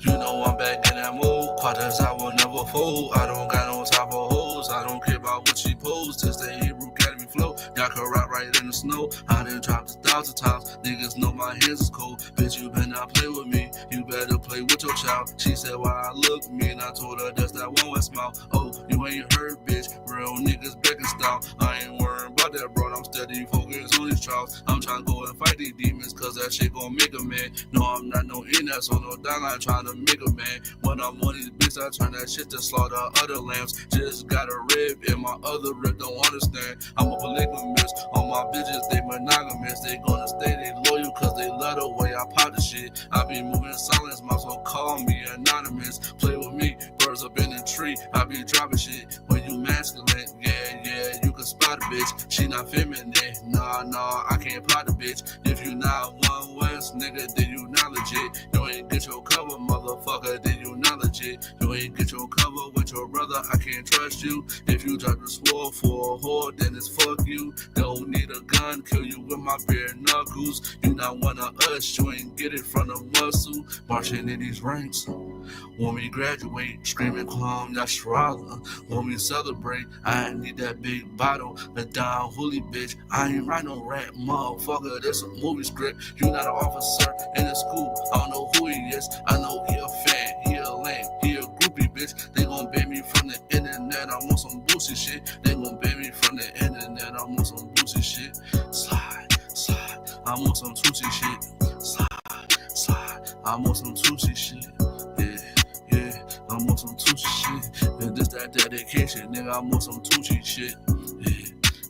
You know I'm back in that mood. Quarters I will never fold. I don't got no time for hoes. I don't care about what she posed. Just the Hebrew Academy flow. Y'all can rock right in the snow. I done dropped 1,000 times. Niggas know my hands is cold. Bitch, you better not play with me. You better play with your child. She said why I look mean. I told her that's that one west mouth. Oh, you ain't heard, bitch. Real niggas back in style. I ain't worrying about that, bro. I'm steady focused on these trials. I'm trying to go and fight these demons, cause that shit gon' make a man. No, I'm not no in-ass on no dog. I'm trying to make a man. When I'm on these bitches, I turn that shit to slaughter other lambs. Just got a rib in my other rib, don't understand. I'm a polygamist. All my bitches, they monogamous. They gonna stay, they loyal, cause they love the way I pop the shit. I be moving silence, my so call me anonymous. Play with me, birds up in the tree. I be dropping shit. When you masculine, yeah, you can spot a bitch. She not feminine, nah, I can't plot a bitch. If you not one West, nigga, then you not legit. You ain't get your cover, motherfucker, then you not legit. You ain't get your cover with your brother, I can't trust you. If you drop the sword for a whore, then it's fuck you. Don't need a gun, kill you with my bare knuckles. You not one of us, you ain't get it from the muscle. Marching in these ranks. When we graduate, screaming calm, YAHUSHUA. When we celebrate, I ain't need that big bottle. The down holy bitch, I ain't write no rap, motherfucker. That's a movie script. You not an officer in the school. I don't know who he is. I know he a fan, he a lame, he a groupie bitch. They gon' ban me from the internet. I'm on some boosie shit. They gon' ban me from the internet. I'm on some boosie shit. Slide. I'm on some Tucci shit. Slide. I'm on some Tucci shit. Yeah, I'm on some Tucci shit. And this that dedication, nigga. I'm on some Tucci shit. Yeah,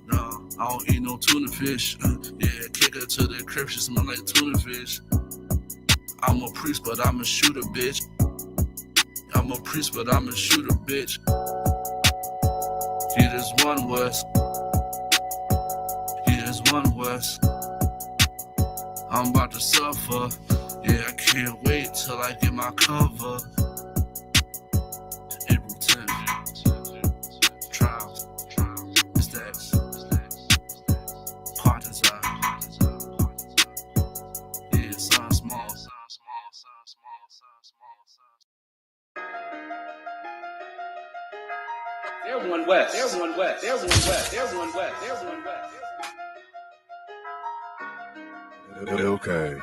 nah, I don't eat no tuna fish. Yeah, kick her to the crib, she smell like tuna fish. I'm a priest, but I'm a shooter, bitch. I'm a priest, but I'm a shooter, bitch. Here is one West. Here is one West. I'm about to suffer. Yeah, I can't wait till I get my cover. April 10th. Trials. Stacks. Quarters out. Yeah, sound small. There's one West. There's one West. There's one West. There's one West. There's one West. Okay.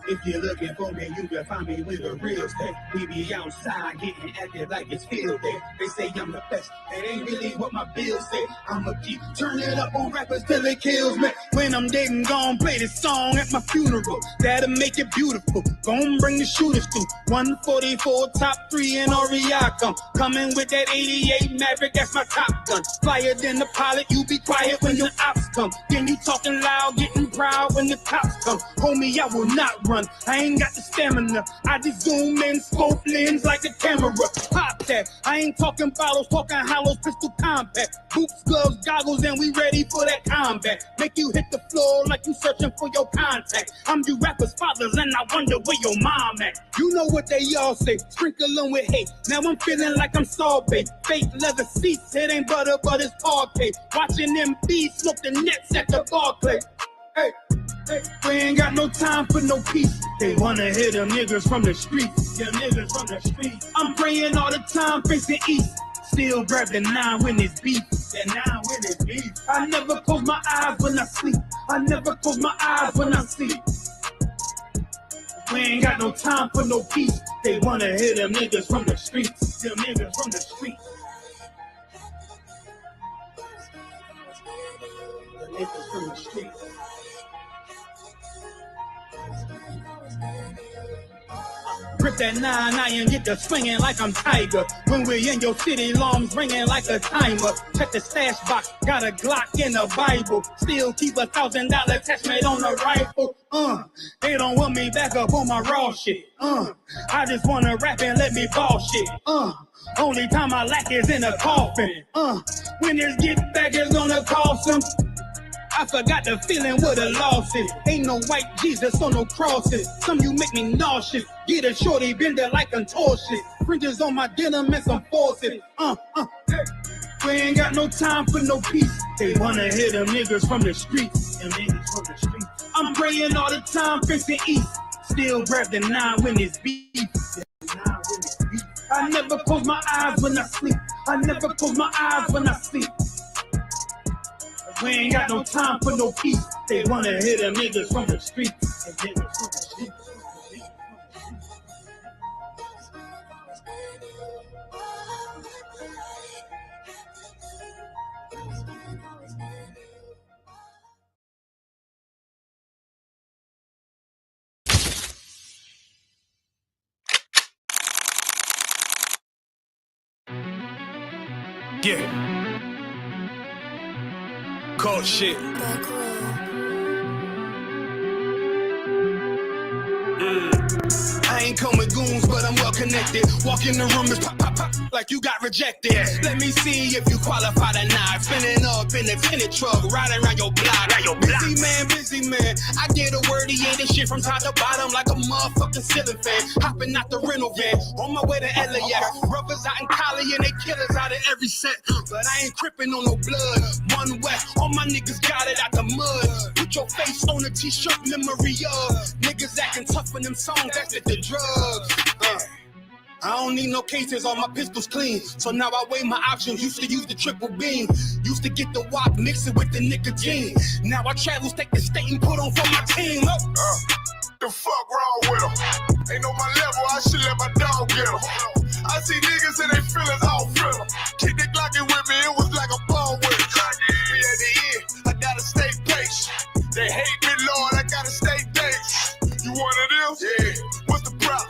If you're looking for me, you can find me with a real step. We be outside getting active like it's field day. They say I'm the best. That ain't really what my bills say. I'ma keep turning up on rappers till it kills me. When I'm dead and gone, play this song at my funeral. That'll make it beautiful. Gonna bring the shooters through. 144 top 3 in REI come. Coming with that 88 Maverick, that's my top gun. Flyer than the pilot, you be quiet when your ops come. Then you talking loud, getting proud when the cops come. Homie, I will not run. I ain't got the stamina. I just zoom in, scope lens like a camera. Pop that. I ain't talking bottles, talking hollows, pistol compact. Boots, gloves, goggles, and we ready for that combat. Make you hit the floor like you searching for your contact. I'm you rappers' fathers, and I wonder where your mom at. You know what they all say, sprinkle them with hate. Now I'm feeling like I'm sorbet. Fake leather seats, it ain't butter, but it's parquet. Watching them bees smoke the nets at the Barclay. Hey. We ain't got no time for no peace. They wanna hit them niggas from the streets. Them niggas from the streets. I'm praying all the time facing east. Still grab the 9 when it's beef. That 9 when it's beef. I never close my eyes when I sleep. I never close my eyes when I sleep. We ain't got no time for no peace. They wanna hit them niggas from the streets. Them niggas from the streets. The niggas from the streets. Grip that 9 and get the swinging like I'm Tiger. When we're in your city, alarms ringing like a timer. Check the stash box, got a Glock in the Bible. Still keep $1,000 attachment on the rifle. They don't want me back up on my raw shit. I just wanna rap and let me ball shit. Only time I lack is in a coffin. When there's get back, it's gonna cost them. I forgot the feeling what a loss is. Ain't no white Jesus on no crosses. Some you make me nauseous. Get a shorty bender like contortion. Fringes on my denim and some forces. We ain't got no time for no peace. They wanna hit them niggas from the streets. Them niggas from the streets. I'm praying all the time, facing east. Still grab the 9 when it's beef. I never close my eyes when I sleep. I never close my eyes when I sleep. We ain't got no time for no peace. They wanna hit them niggas from the streets. Yeah. Cold shit. I ain't come with goons, but I'm well connected. Walk in the room, it's pop, pop, pop, like you got rejected. Let me see if you qualify or not. Spinning up in a tinted truck, riding around your block. Busy man. I get a word, he ain't this shit from top to bottom like a motherfucking ceiling fan. Hopping out the rental van, on my way to LAX. Brothers out in Cali and they killers out of every set. But I ain't crippin' on no blood. One West, all my niggas got it out the mud. Put your face on a t-shirt, memory of niggas acting tough in them songs, that's the drugs. I don't need no cases, all my pistols clean. So now I weigh my options, used to use the triple beam. Used to get the wop, mix it with the nicotine. Now I travel state to state and put on for my team. The fuck wrong with them? Ain't on my level, I should let my dog get them. I see niggas and they feelings, I don't feel them. Keep the Glockin' with me, it was like a ball with it. Me at the end, I gotta stay patient. They hate me, Lord, I gotta stay patient. You one of them? Yeah. What's the problem?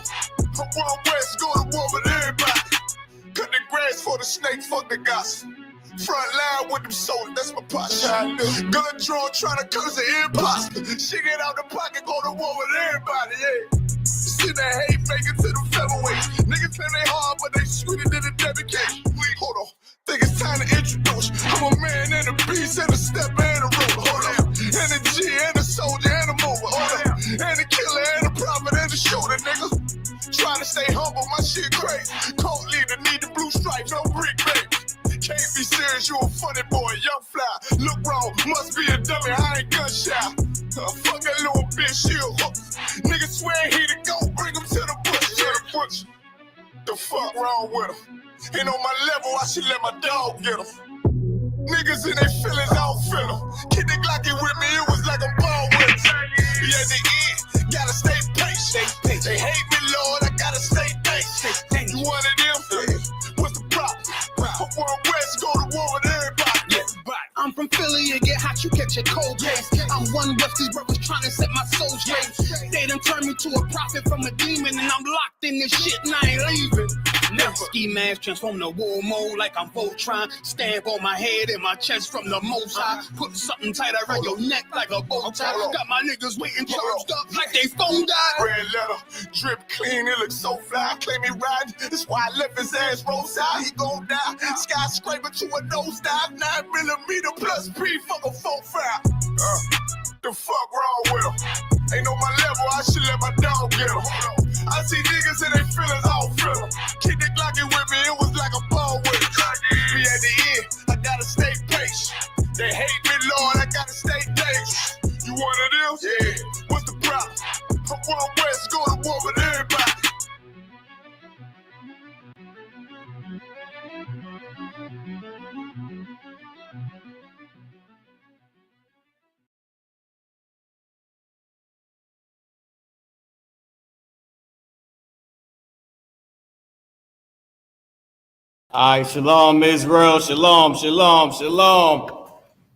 I'm one West, go to war with everybody. Cut the grass for the snake, fuck the gossip. Front line with them soldiers, that's my posture. Gun drawn, trying to curse the imposter. She get out the pocket, go to war with everybody, yeah. See that hate, make it to the featherweights. Niggas say they hard, but they sweeter than a dedication. Hold on, think it's time to introduce. I'm a man and a beast and a step and a ruler. Hold on, and a G and a soldier and a mover. Hold on, and a killer and a prophet and a shooter, nigga. Trying to stay humble, my shit crazy. Cold leader, need the blue stripe, no brick, baby. Can't be serious, you a funny boy, young fly. Look wrong, must be a dummy, I ain't gunshot. Fuck that little bitch, you a hook. Nigga swear he the go, bring him to the bush. The fuck wrong with him? Ain't on my level, I should let my dog get him. Niggas in their feelings, I don't feel them. Keep the Glockin' with me, it was like a ball with it. Yeah, at the end, gotta stay patient. They hate me, Lord, I gotta stay patient. You one of them? What's the problem? I'm one West, go to war with everybody. I'm from Philly, and get hot, you catch a cold case. I'm one West, these brothers trying to set my soul straight. They done turned me to a prophet from a demon, and I'm locked in this shit, and I ain't leaving. Never. Ski mask transform to war mode like I'm Voltron. Stamp on my head and my chest from the most high. Put something tight around your neck like a bow tie. Got my niggas waiting charged up like they phone died. Red letter, drip clean, it looks so fly. Claim he riding, that's why I left his ass roadside. He gon' die. Skyscraper to a nose dive. 9mm plus P, fuck a 4-5. The fuck wrong with him? Ain't on my level, I should let my dog get him. I see niggas and they feelings, I don't feel them. Keep the Glockin' with me, it was like a ball with it. Me at the end, I gotta stay patient. They hate me, Lord, I gotta stay patient. You one of them? Yeah. What's the problem? I'm one West, go to war with everybody. All right, shalom, Israel. Shalom, shalom, shalom.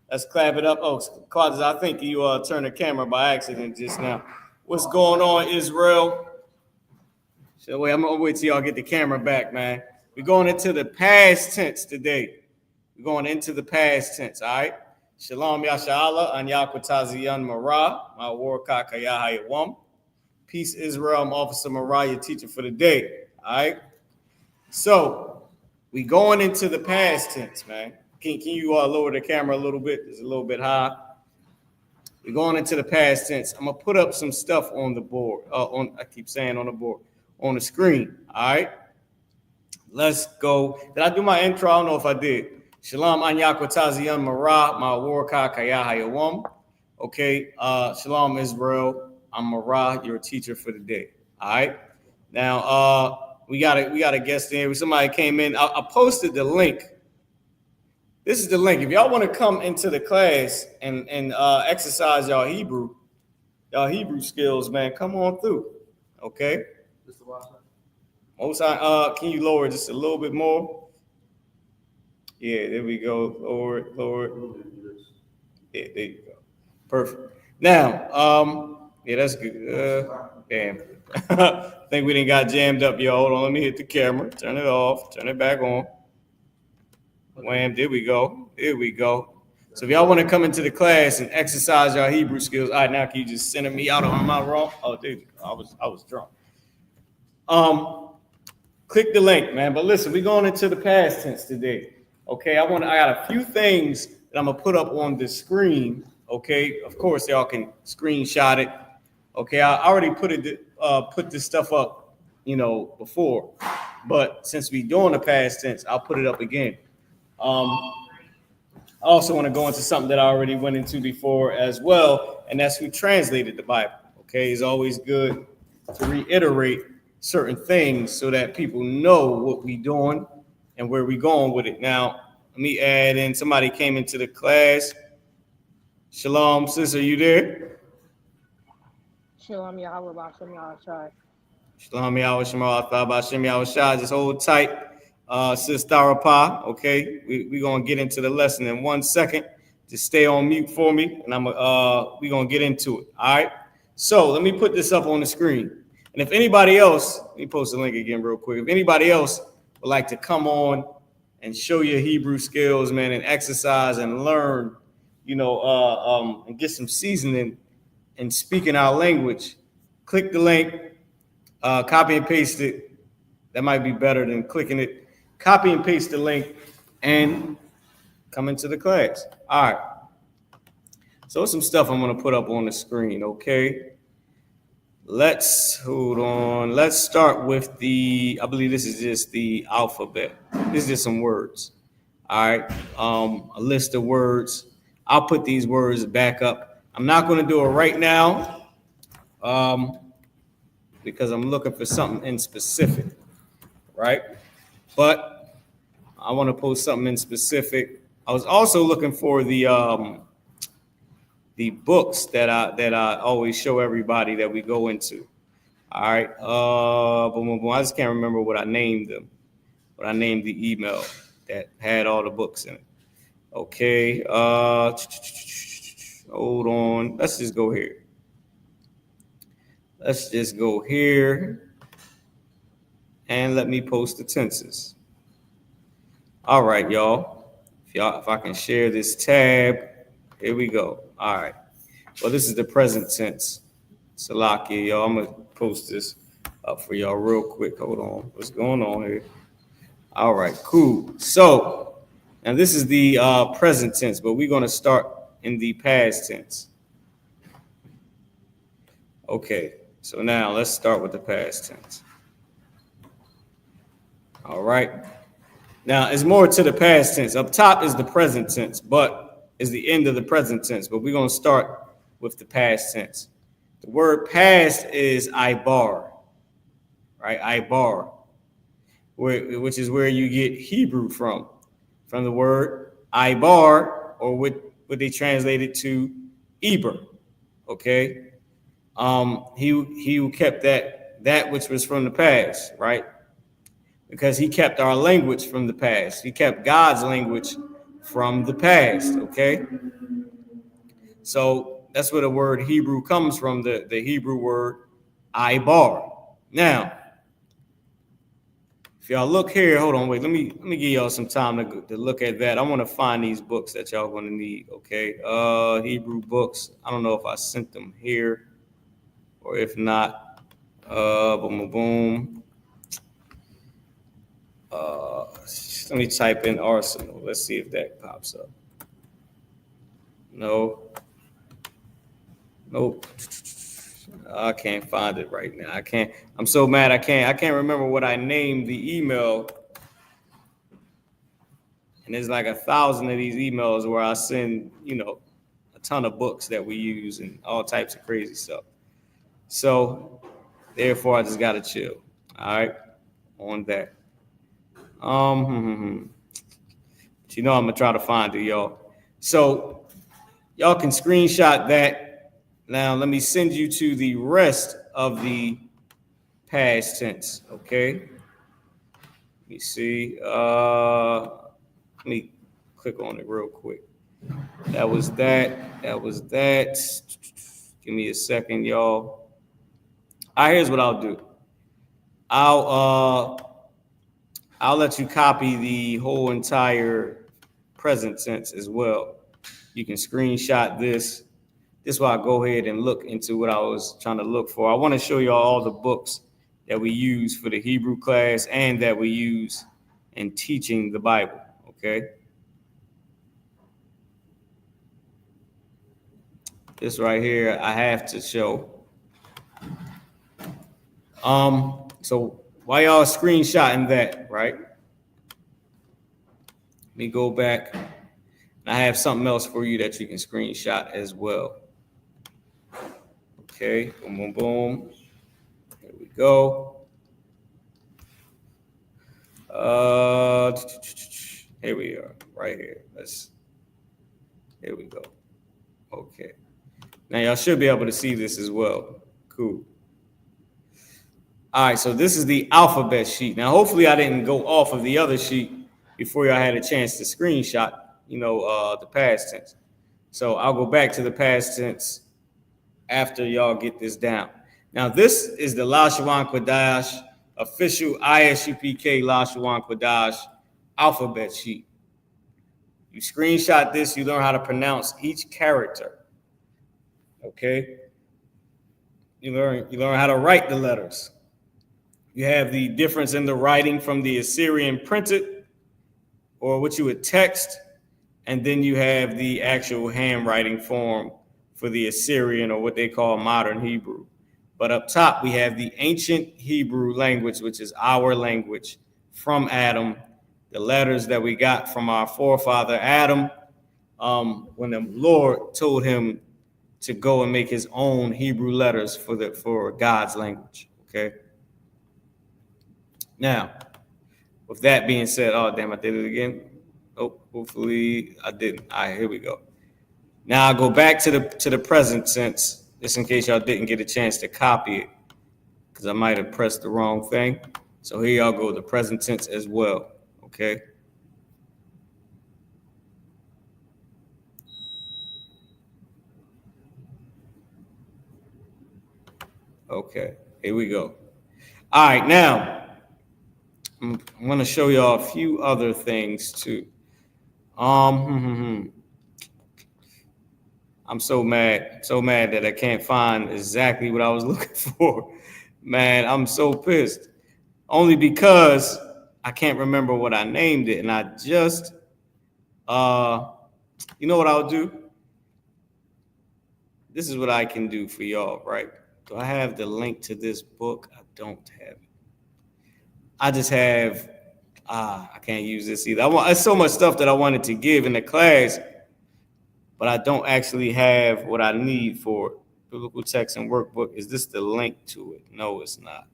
Let's clap it up. Oh, Quadras, I think you turned the camera by accident just now. What's going on, Israel? So wait, I'm gonna wait till y'all get the camera back, man. We're going into the past tense today. We're going into the past tense, all right? Shalom, Yashala, Anyakwataziyan Mara, my war kakayahayawam. Peace, Israel. I'm Officer Mara, your teacher for the day, all right? So, we going into the past tense, man. Can you lower the camera a little bit? It's a little bit high. We're going into the past tense. I'm gonna put up some stuff on the board. I keep saying on the board, on the screen. All right. Let's go. Did I do my intro? I don't know if I did. Shalom, Anyaku Tazian Marah, my Warka Kayahayawam. Okay. Shalom, Israel. I'm Marah, your teacher for the day. All right. Now, we got a guest in. Somebody came in. I posted the link. This is the link. If y'all want to come into the class and exercise y'all Hebrew skills, man, come on through. Okay. Most can you lower just a little bit more? Yeah, there we go. Lower it. Yeah, there you go. Perfect. Now, yeah, that's good. Damn. I think we didn't got jammed up, yo. Hold on, let me hit the camera. Turn it off. Turn it back on. Wham, there we go. There we go. So if y'all want to come into the class and exercise your Hebrew skills, all right, now can you just send me out on my wrong? Oh, dude, I was drunk. Click the link, man. But listen, we're going into the past tense today. Okay, I got a few things that I'm gonna put up on the screen. Okay, of course y'all can screenshot it. Okay, I already put this stuff up, before, but since we doing the past tense, I'll put it up again. I also want to go into something that I already went into before as well, and that's who translated the Bible. Okay, it's always good to reiterate certain things so that people know what we're doing and where we're going with it. Now, let me add in, somebody came into the class. Shalom, sis, are you there? Shalom, Yahawah, Shalom, Yahushua. Shalom, Yahushua, Shalom, Yahushua. Just hold tight, sis Darapah. Okay, we're gonna get into the lesson in 1 second. Just stay on mute for me, and we're gonna get into it. All right. So let me put this up on the screen. And if anybody else, let me post the link again real quick. If anybody else would like to come on and show your Hebrew skills, man, and exercise and learn, and get some seasoning in speaking our language, click the link, copy and paste it. That might be better than clicking it. Copy and paste the link and come into the class. All right. So some stuff I'm going to put up on the screen, okay? Hold on. Let's start with I believe this is just the alphabet. This is just some words. All right. A list of words. I'll put these words back up. I'm not going to do it right now because I'm looking for something in specific, right? But I want to post something in specific. I was also looking for the books that I always show everybody that we go into. All right. I just can't remember what I named them. But I named the email that had all the books in it. Okay. Hold on. Let's just go here. And let me post the tenses. All right, y'all. If I can share this tab. Here we go. All right. Well, this is the present tense. Salakia, y'all. I'm going to post this up for y'all real quick. Hold on. What's going on here? All right, cool. So, now this is the present tense, but we're going to start in the past tense. Okay. So now let's start with the past tense. All right. Now, it's more to the past tense. Up top is the present tense, but is the end of the present tense. But we're going to start with the past tense. The word past is ibar, right? Ibar, which is where you get Hebrew from the word ibar, or what they translated to Eber, okay? He who kept that which was from the past, right? Because he kept our language from the past. He kept God's language from the past, okay? So that's where the word Hebrew comes from, the Hebrew word ibar. Now, if y'all look here, hold on, wait, let me give y'all some time to look at that. I want to find these books that y'all going to need, okay? Hebrew books. I don't know if I sent them here or if not. Boom. Let me type in arsenal. Let's see if that pops up. No. Nope. I can't find it right now. I can't. I'm so mad. I can't remember what I named the email. And there's like 1,000 of these emails where I send, a ton of books that we use and all types of crazy stuff. So therefore, I just gotta chill. All right, on that. But I'm gonna try to find it, y'all. So y'all can screenshot that. Now let me send you to the rest of the past tense. Okay. Let me see. Let me click on it real quick. That was that. That was that. Give me a second, y'all. All right, here's what I'll do. I'll let you copy the whole entire present tense as well. You can screenshot this. This is why I go ahead and look into what I was trying to look for. I want to show you all the books that we use for the Hebrew class and that we use in teaching the Bible, okay? This right here, I have to show. So while y'all screenshotting that, right? Let me go back. I have something else for you that you can screenshot as well. Okay, boom, boom, boom. Here we go. Here we are, right here. Here we go. Okay. Now y'all should be able to see this as well. Cool. All right, so this is the alphabet sheet. Now, hopefully I didn't go off of the other sheet before y'all had a chance to screenshot, the past tense. So I'll go back to the past tense after y'all get this down. Now, this is the Lashawan Kodash official I.S.U.P.K. Lashawan Kodash alphabet sheet. You screenshot this, you learn how to pronounce each character. Okay? You learn how to write the letters. You have the difference in the writing from the Assyrian printed, or what you would text, and then you have the actual handwriting form for the Assyrian, or what they call modern Hebrew. But up top, we have the ancient Hebrew language, which is our language from Adam, the letters that we got from our forefather Adam, when the Lord told him to go and make his own Hebrew letters for God's language, okay? Now, with that being said, oh, damn, I did it again. Oh, hopefully I didn't. All right, here we go. Now I'll go back to the present tense, just in case y'all didn't get a chance to copy it, because I might have pressed the wrong thing. So here y'all go, the present tense as well, okay? Okay, here we go. All right, now I'm going to show y'all a few other things too. I'm so mad that I can't find exactly what I was looking for. Man, I'm so pissed. Only because I can't remember what I named it, and I just, you know what I'll do? This is what I can do for y'all, right? Do I have the link to this book? I don't have it. I just have, I can't use this either. There's so much stuff that I wanted to give in the class, but I don't actually have what I need for it. Biblical text and workbook. Is this the link to it? No, it's not.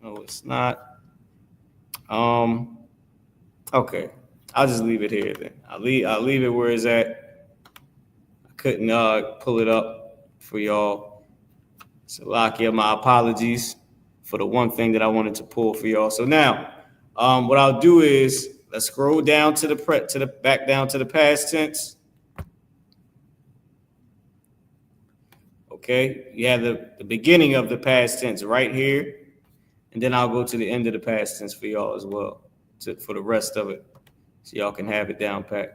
No, it's not. Okay. I'll just leave it here then. I'll leave it where it's at. I couldn't pull it up for y'all. So Lakia, my apologies for the one thing that I wanted to pull for y'all. So now, what I'll do is let's scroll down back down to the past tense. Okay, you have the beginning of the past tense right here, and then I'll go to the end of the past tense for y'all as well, for the rest of it, so y'all can have it down pat.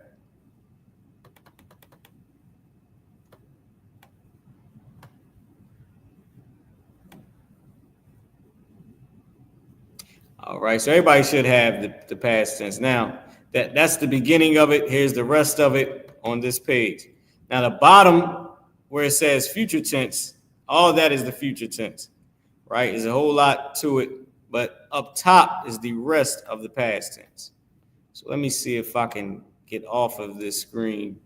All right, so everybody should have the past tense. Now, that's the beginning of it. Here's the rest of it on this page. Now, the bottom where it says future tense, all that is the future tense, right? There's a whole lot to it, but up top is the rest of the past tense. So let me see if I can get off of this screen.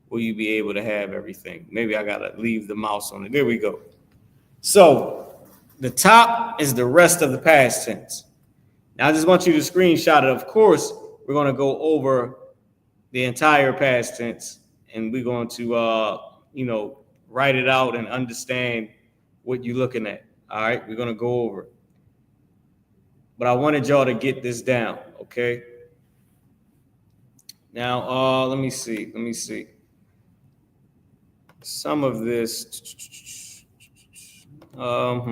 Will you be able to have everything? Maybe I gotta leave the mouse on it. There we go. So the top is the rest of the past tense. Now I just want you to screenshot it. Of course, we're gonna go over the entire past tense, and we're going to, write it out and understand what you're looking at. All right, we're gonna go over it. But I wanted y'all to get this down, okay? Now, let me see. Some of this, let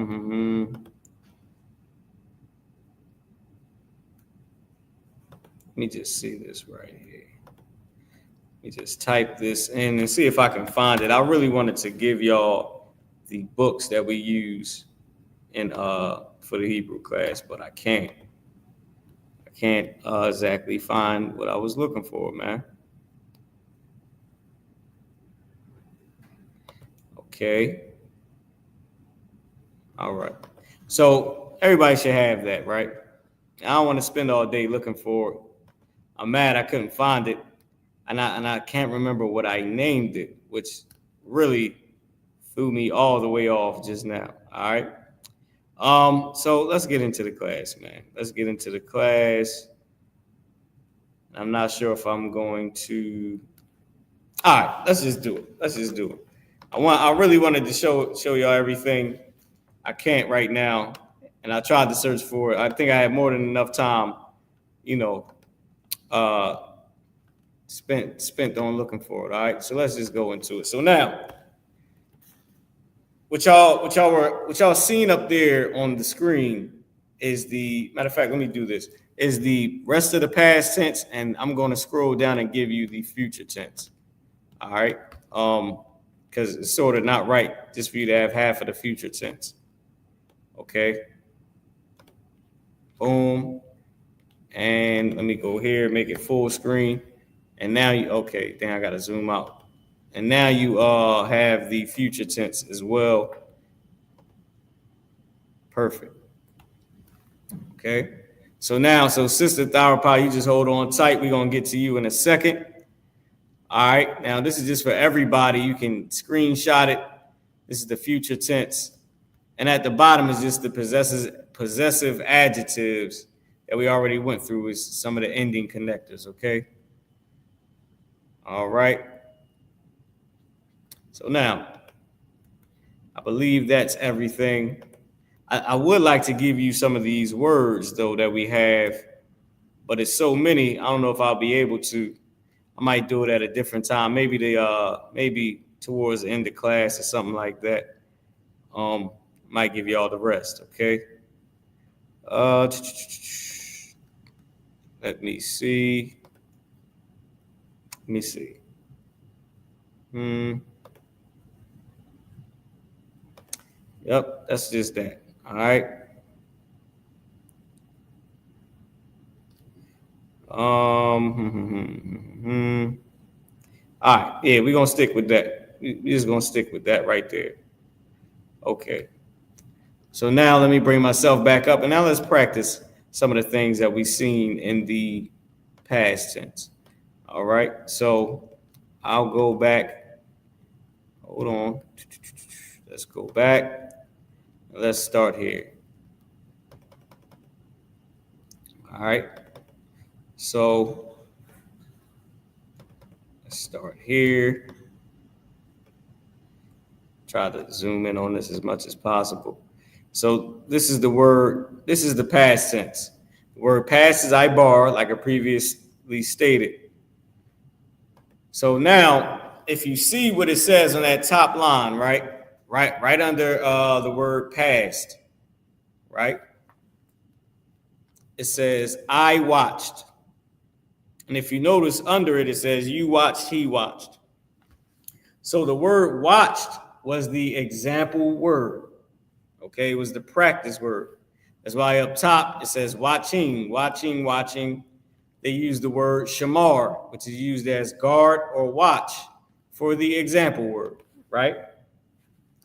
me just see this right here. Let me just type this in and see if I can find it. I really wanted to give y'all the books that we use in for the Hebrew class, but I can't. I can't exactly find what I was looking for, man. Okay. All right. So everybody should have that, right? I don't want to spend all day looking for it. I'm mad I couldn't find it, and I can't remember what I named it, which really threw me all the way off just now. All right. So let's get into the class, man. Let's get into the class. I'm not sure if I'm going to. All right, let's just do it. I really wanted to show y'all everything. I can't right now, and I tried to search for it. I think I had more than enough time, spent on looking for it. All right, so let's just go into it. So now, what y'all seen up there on the screen is the matter of fact. Let me do this. Is the rest of the past tense, and I'm going to scroll down and give you the future tense. All right, because it's sort of not right just for you to have half of the future tense. Okay. Boom. And let me go here, make it full screen. And now okay, then I got to zoom out. And now you have the future tense as well. Perfect. Okay. So Sister Tharapah, you just hold on tight. We're going to get to you in a second. All right. Now, this is just for everybody. You can screenshot it. This is the future tense. And at the bottom is just the possessive adjectives that we already went through is some of the ending connectors, okay? All right. So now, I believe that's everything. I would like to give you some of these words, though, that we have, but it's so many, I don't know if I'll be able to. I might do it at a different time, maybe maybe towards the end of class or something like that. Might give you all the rest, okay? Let me see. Yep, that's just that. All right. All right. Yeah, we're gonna stick with that. We're just gonna stick with that right there. Okay. So now let me bring myself back up, and now let's practice some of the things that we've seen in the past tense. All right. So I'll go back. Hold on. Let's go back. Let's start here. All right. So let's start here. Try to zoom in on this as much as possible. So this is the word, this is the past tense. The word past is ibar, like I previously stated. So now, if you see what it says on that top line, right under the word past, right? It says, I watched. And if you notice under it, it says, you watched, he watched. So the word watched was the example word. Okay, it was the practice word. That's why up top it says watching. They use the word shamar, which is used as guard or watch for the example word. right?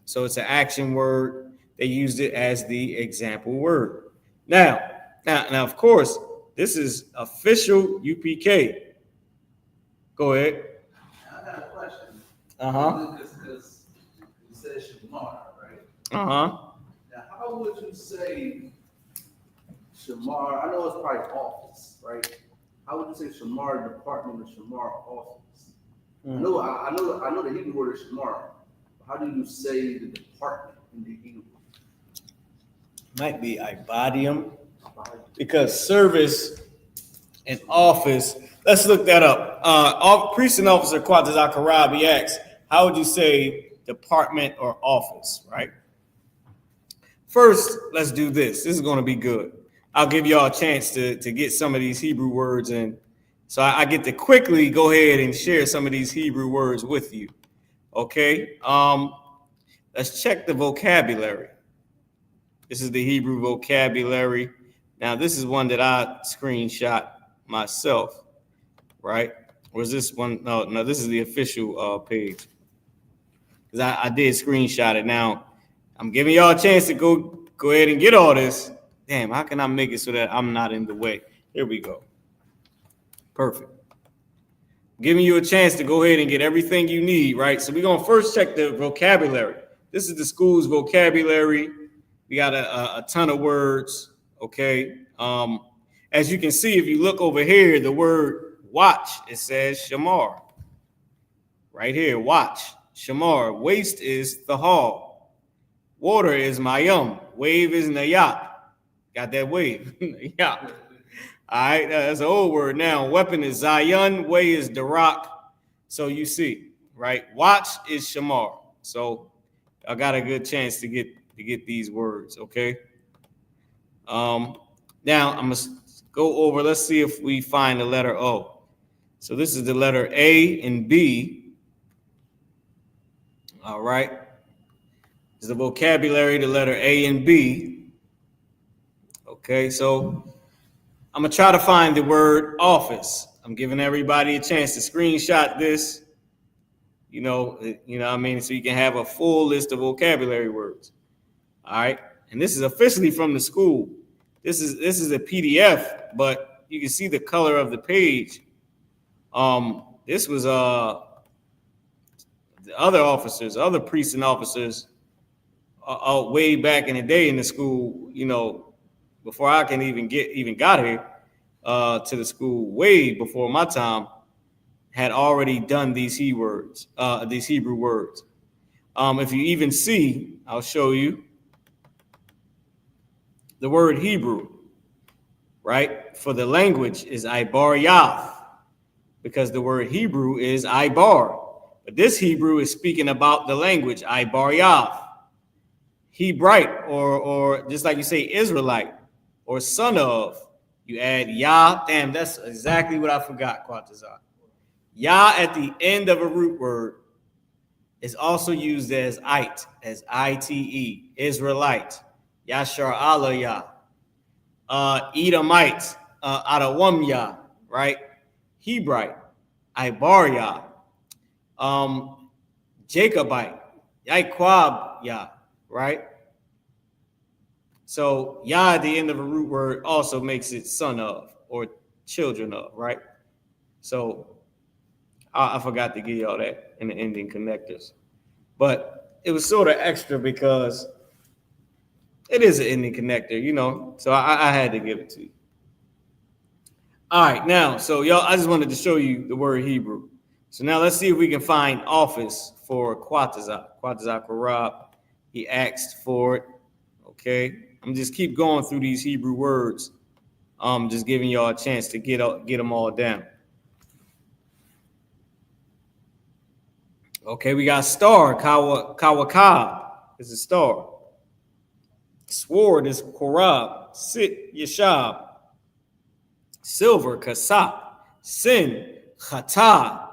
So it's an action word. They used it as the example word. Now, of course, this is official UPK. Go ahead. I got a question. Uh-huh. Because it says Shamar, right? Uh-huh. Now, how would you say Shamar? I know it's probably office, right? How would you say Shamar department or Shamar office? I know the Hebrew word is Shamar. How do you say the department in the Hebrew? Might be Ibadium, because service and office. Let's look that up. Priest and officer Quatazak Harabi asks, how would you say department or office, right? First, let's do this. This is going to be good. I'll give y'all a chance to get some of these Hebrew words in. So I get to quickly go ahead and share some of these Hebrew words with you. Okay. Let's check the vocabulary. This is the Hebrew vocabulary. Now, this is one that I screenshot myself, right? Or is this one? No, this is the official page. Because I did screenshot it. Now, I'm giving y'all a chance to go ahead and get all this. Damn, how can I make it so that I'm not in the way? Here we go. Perfect. Giving you a chance to go ahead and get everything you need, right? So we're going to first check the vocabulary. This is the school's vocabulary. We got a ton of words, okay? As you can see, if you look over here, the word watch, it says shamar. Right here, watch, shamar. Waste is thahal. Water is mayum. Wave is nayat. Got that wave? Yeah. All right, that's an old word now. Weapon is zayan. Way is darak. So you see, right? Watch is shamar. So I got a good chance to get these words, okay? Now I'm gonna go over. Let's see if we find the letter O. So this is the letter A and B. All right. This is the vocabulary, the letter A and B. Okay, so I'm gonna try to find the word office. I'm giving everybody a chance to screenshot this. You know what I mean? So you can have a full list of vocabulary words. All right, and this is officially from the school. This is a PDF, but you can see the color of the page. This was the other officers, other priests and officers, way back in the day in the school. You know, before I can even got here to the school, way before my time, had already done these Hebrew words. If you even see, I'll show you. The word Hebrew, right, for the language is Ibar Yath, because the word Hebrew is Ibar. But this Hebrew is speaking about the language Ibar Yath. Hebrite, or just like you say, Israelite, or son of. You add Yah. Damn, that's exactly what I forgot, Quatazak. Yah at the end of a root word is also used as ite, as I-T-E, Israelite. Yashar'Allah, Edomite, Adawamya, right? Hebrite, Ibaria, Jacobite, Yaquab, right? So Yah at the end of a root word also makes it son of or children of, right? So I forgot to give y'all that in the ending connectors, but it was sort of extra because it is an ending connector, you know, so I had to give it to you. All right, now, so y'all, I just wanted to show you the word Hebrew. So now let's see if we can find office for Quatazak. Quatazak Harab, he asked for it, okay? I'm just keep going through these Hebrew words. Just giving y'all a chance to get them all down. Okay, we got star, Kawakab is a star. Sword is Korab, Sit Yashab, silver, Kasap, sin, Chata,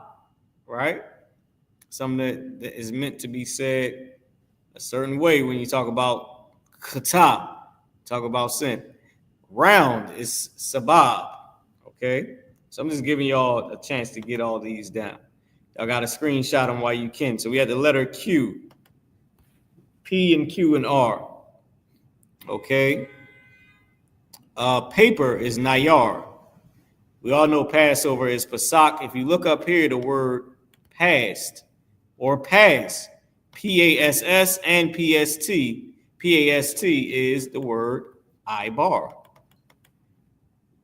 right? Something that is meant to be said a certain way when you talk about Chata, talk about sin. Round is Sabab, okay? So I'm just giving y'all a chance to get all these down. I got a screenshot them while you can. So we had the letter Q, P and Q and R. Okay. Paper is Nayar. We all know Passover is Pesach. If you look up here, the word past or pass, P-A-S-S and P-S-T. P-A-S-T is the word I-bar,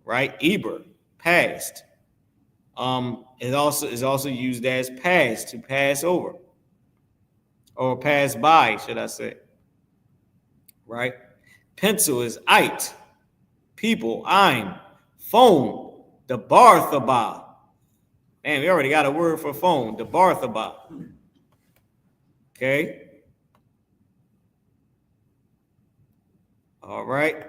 right? Eber, past. It also is also used as pass, to pass over, or pass by, should I say, right? Pencil is it. People, I'm. Phone, the Barthaba. Man, we already got a word for phone, the Barthaba. Okay. All right.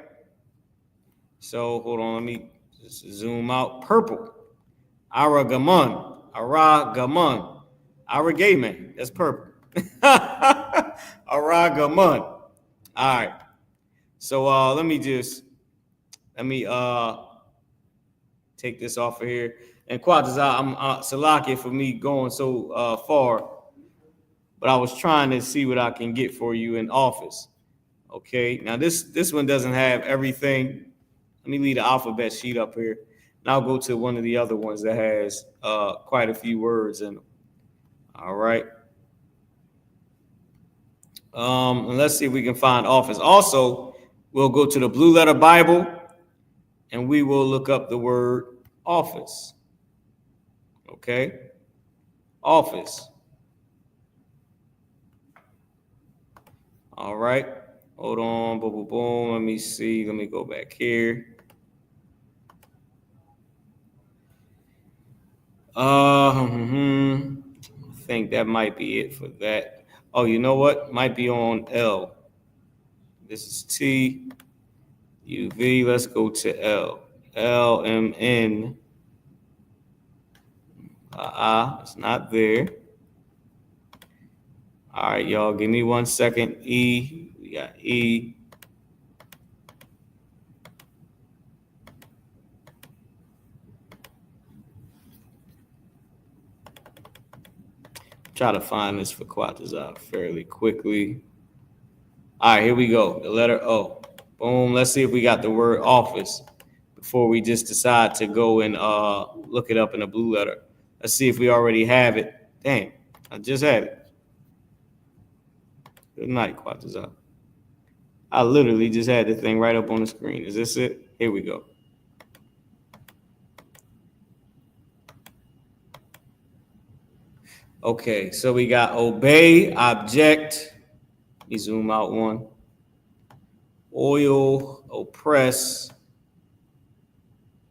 So hold on, let me just zoom out. Purple, Aragamun, Aragamun, Aragayman. That's purple. Aragamun. All right. So let me take this off of here. And Quadazah, I'm Salaki for me going so far, but I was trying to see what I can get for you in office. Okay, now this one doesn't have everything. Let me leave the alphabet sheet up here, and I'll go to one of the other ones that has quite a few words in them. All right. And let's see if we can find office. Also, we'll go to the Blue Letter Bible, and we will look up the word office. Okay, office. All right. Hold on, boom, boom, boom. Let me see. Let me go back here. I think that might be it for that. Oh, you know what? Might be on L. This is T, U, V. Let's go to L. L, M, N. It's not there. All right, y'all. Give me 1 second. E. We got E. Try to find this for Quatazah fairly quickly. All right, here we go. The letter O. Boom. Let's see if we got the word office before we just decide to go and look it up in a blue letter. Let's see if we already have it. Dang, I just had it. Good night, Quatazah. I literally just had the thing right up on the screen. Is this it? Here we go. Okay, so we got obey, object. Let me zoom out one. Oil, oppress,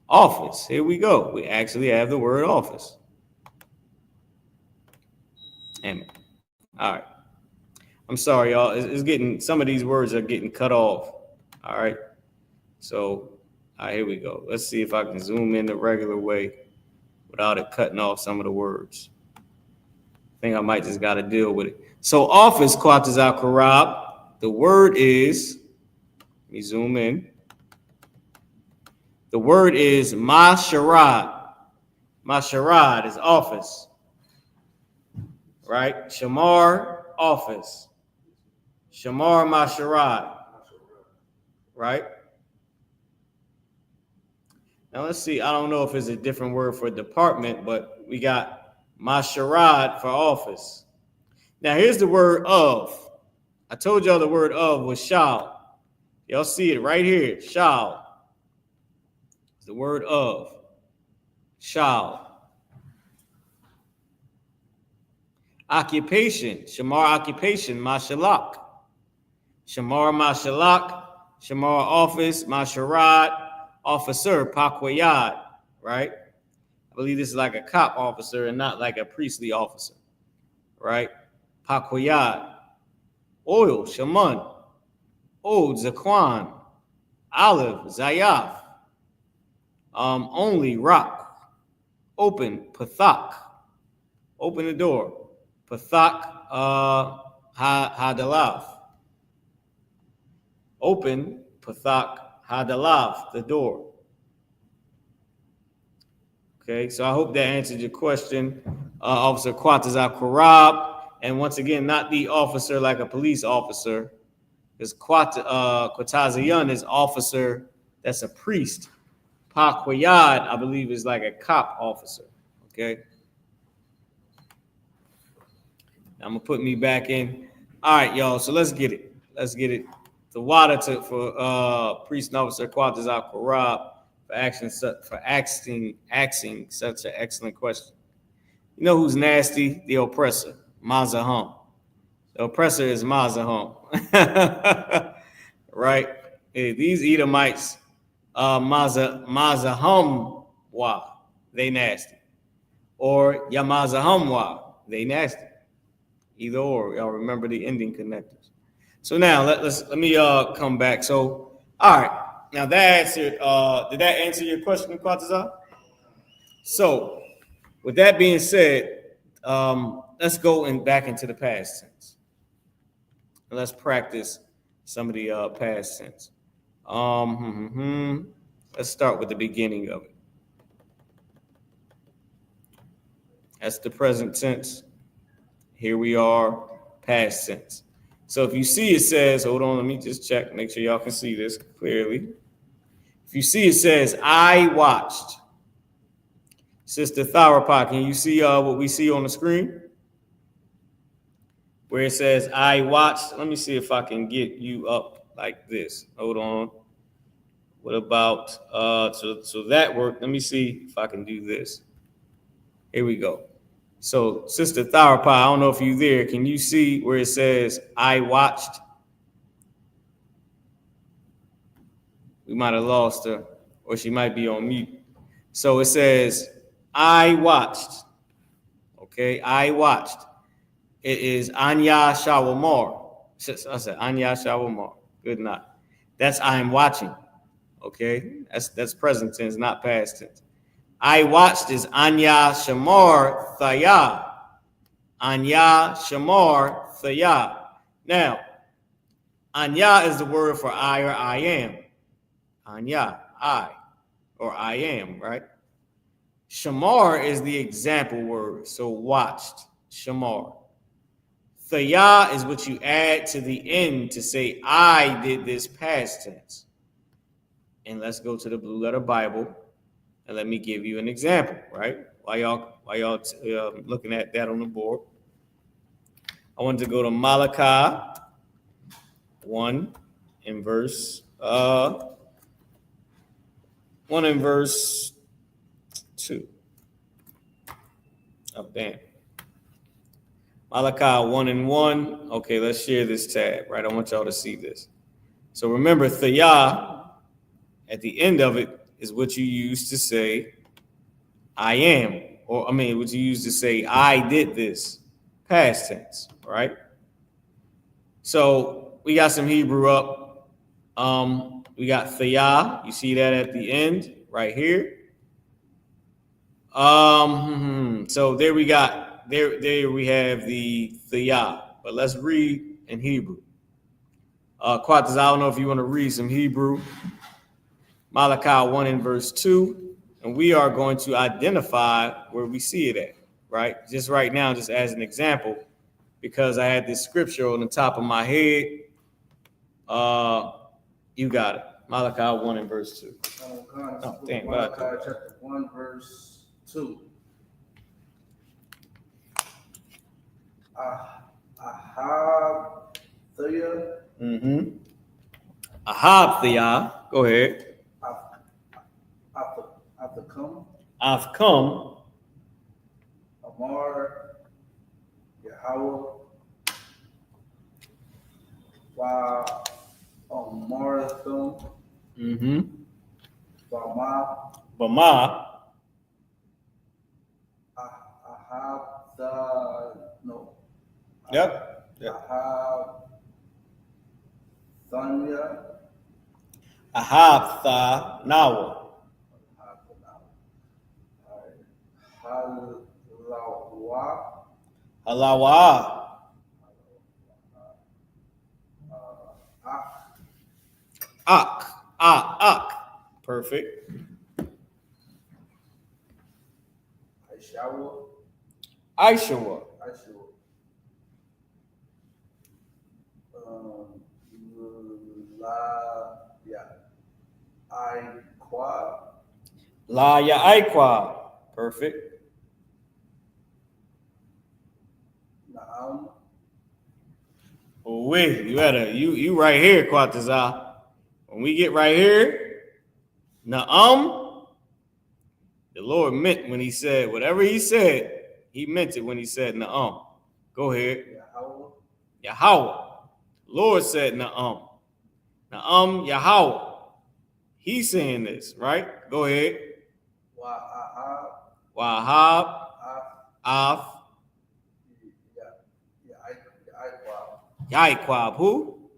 office. Here we go. We actually have the word office. Damn it. All right. I'm sorry, y'all. It's getting, some of these words are getting cut off. All right. So, all right, here we go. Let's see if I can zoom in the regular way without it cutting off some of the words. I think I might just got to deal with it. So, office, Quatazah Karab, the word is, let me zoom in. The word is masharad. Masharad is office. Right? Shamar, office. Shamar masharad. Right? Now let's see. I don't know if it's a different word for department, but we got masharad for office. Now here's the word of. I told y'all the word of was shal. Y'all see it right here. Shal. It's the word of. Shal. Occupation. Shamar occupation. Mashalak. Shamar mashalak. Shamar office. Masharad. Officer. Pakwayad. Right? I believe this is like a cop officer and not like a priestly officer. Right? Pakwayad. Oil. Shaman. Od, Zaquan, Olive, Zayaf, only, rock, open, Pathak, open the door, Pathak, Hadalav, open, Pathak, Hadalav, the door. Okay, so I hope that answered your question. Officer Quatazal Qarab. And once again, not the officer like a police officer. Because Quatazayan is officer that's a priest. Paquayad, I believe, is like a cop officer. Okay. I'm gonna put me back in. All right, y'all. So let's get it. Let's get it. The water for priest and officer Quatazal Qarab for asking such an excellent question. You know who's nasty? The oppressor, Mazahum. The oppressor is Mazahum. Right? Hey, these Edomites, Mazahum wa, they nasty. Or Yamazahum wa, they nasty. Either or, y'all remember the ending connectors. So now let me come back. So, all right. Now that answered, did that answer your question, Quatazal? So, with that being said, let's go back into the past tense. And let's practice some of the past tense. Let's start with the beginning of it. That's the present tense. Here we are, past tense. So if you see it says, hold on, let me just check, make sure y'all can see this clearly. If you see it says, I watched. Sister Tharapah, can you see what we see on the screen? Where it says, I watched. Let me see if I can get you up like this. Hold on. What about, so that worked. Let me see if I can do this. Here we go. So Sister Tharapah, I don't know if you're there. Can you see where it says, I watched? We might have lost her, or she might be on mute. So it says, I watched. Okay, I watched. It is Anya Shawamar. I said Anya Shawamar. Good night. That's I'm watching. Okay, that's present tense, not past tense. I watched is Anya Shamar Thaya. Anya Shamar Thaya. Now, Anya is the word for I or I am. Anya, I, or I am, right? Shamar is the example word, so watched, Shamar. Thaya is what you add to the end to say, I did this past tense. And let's go to the Blue Letter Bible, and let me give you an example, right? While y'all looking at that on the board. I wanted to go to Malachi 1 in verse 2. Oh, damn. Malachi 1:1. Okay, let's share this tab, right? I want y'all to see this. So remember, Thaya, at the end of it, is what you use to say, I am. Or, what you use to say, I did this. Past tense, right? So we got some Hebrew up. We got Thaya. You see that at the end, right here. So there we got, there we have the Thaya. But let's read in Hebrew. Quataz, I don't know if you want to read some Hebrew. Malachi 1 in verse 2. And we are going to identify where we see it at, right? Just right now, just as an example, because I had this scripture on the top of my head. You got it. Malachi 1 in verse 2. Oh, damn. Malachi chapter 1, verse 2. Ahab Thaya. Ahab Thaya. Go ahead. I've come. Amar Yahawah. Wa Amarathon. Bama. Ahab no. Yep. Ahab Thanya. Ahab Tha Nawa. Halawah. Ak. Perfect. I.S.U.A. La YAHUAH. Perfect. Oh, wait, you right here, Quatazah. When we get right here, Na'am, the Lord meant when he said, whatever he said, he meant it when he said Na'am. Go ahead. YAHAWAH. Lord said Na'am. Na'am YAHAWAH. He's saying this, right? Go ahead. Wahab. Af. Yaquab. Who?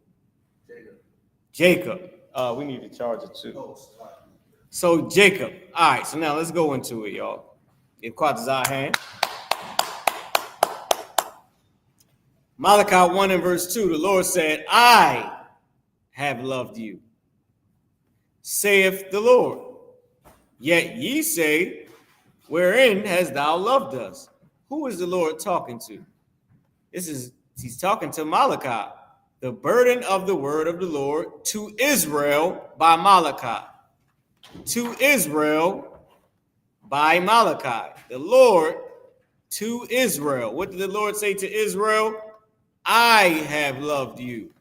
Jacob. We need to charge it too. So Jacob. All right, so now let's go into it, y'all. If Quatazah hand. Malachi 1 and verse 2, the Lord said, I have loved you, saith the Lord. Yet ye say, wherein hast thou loved us? Who is the Lord talking to? He's talking to Malachi. The burden of the word of the Lord to Israel by Malachi. To Israel by Malachi. The Lord to Israel. What did the Lord say to Israel? I have loved you.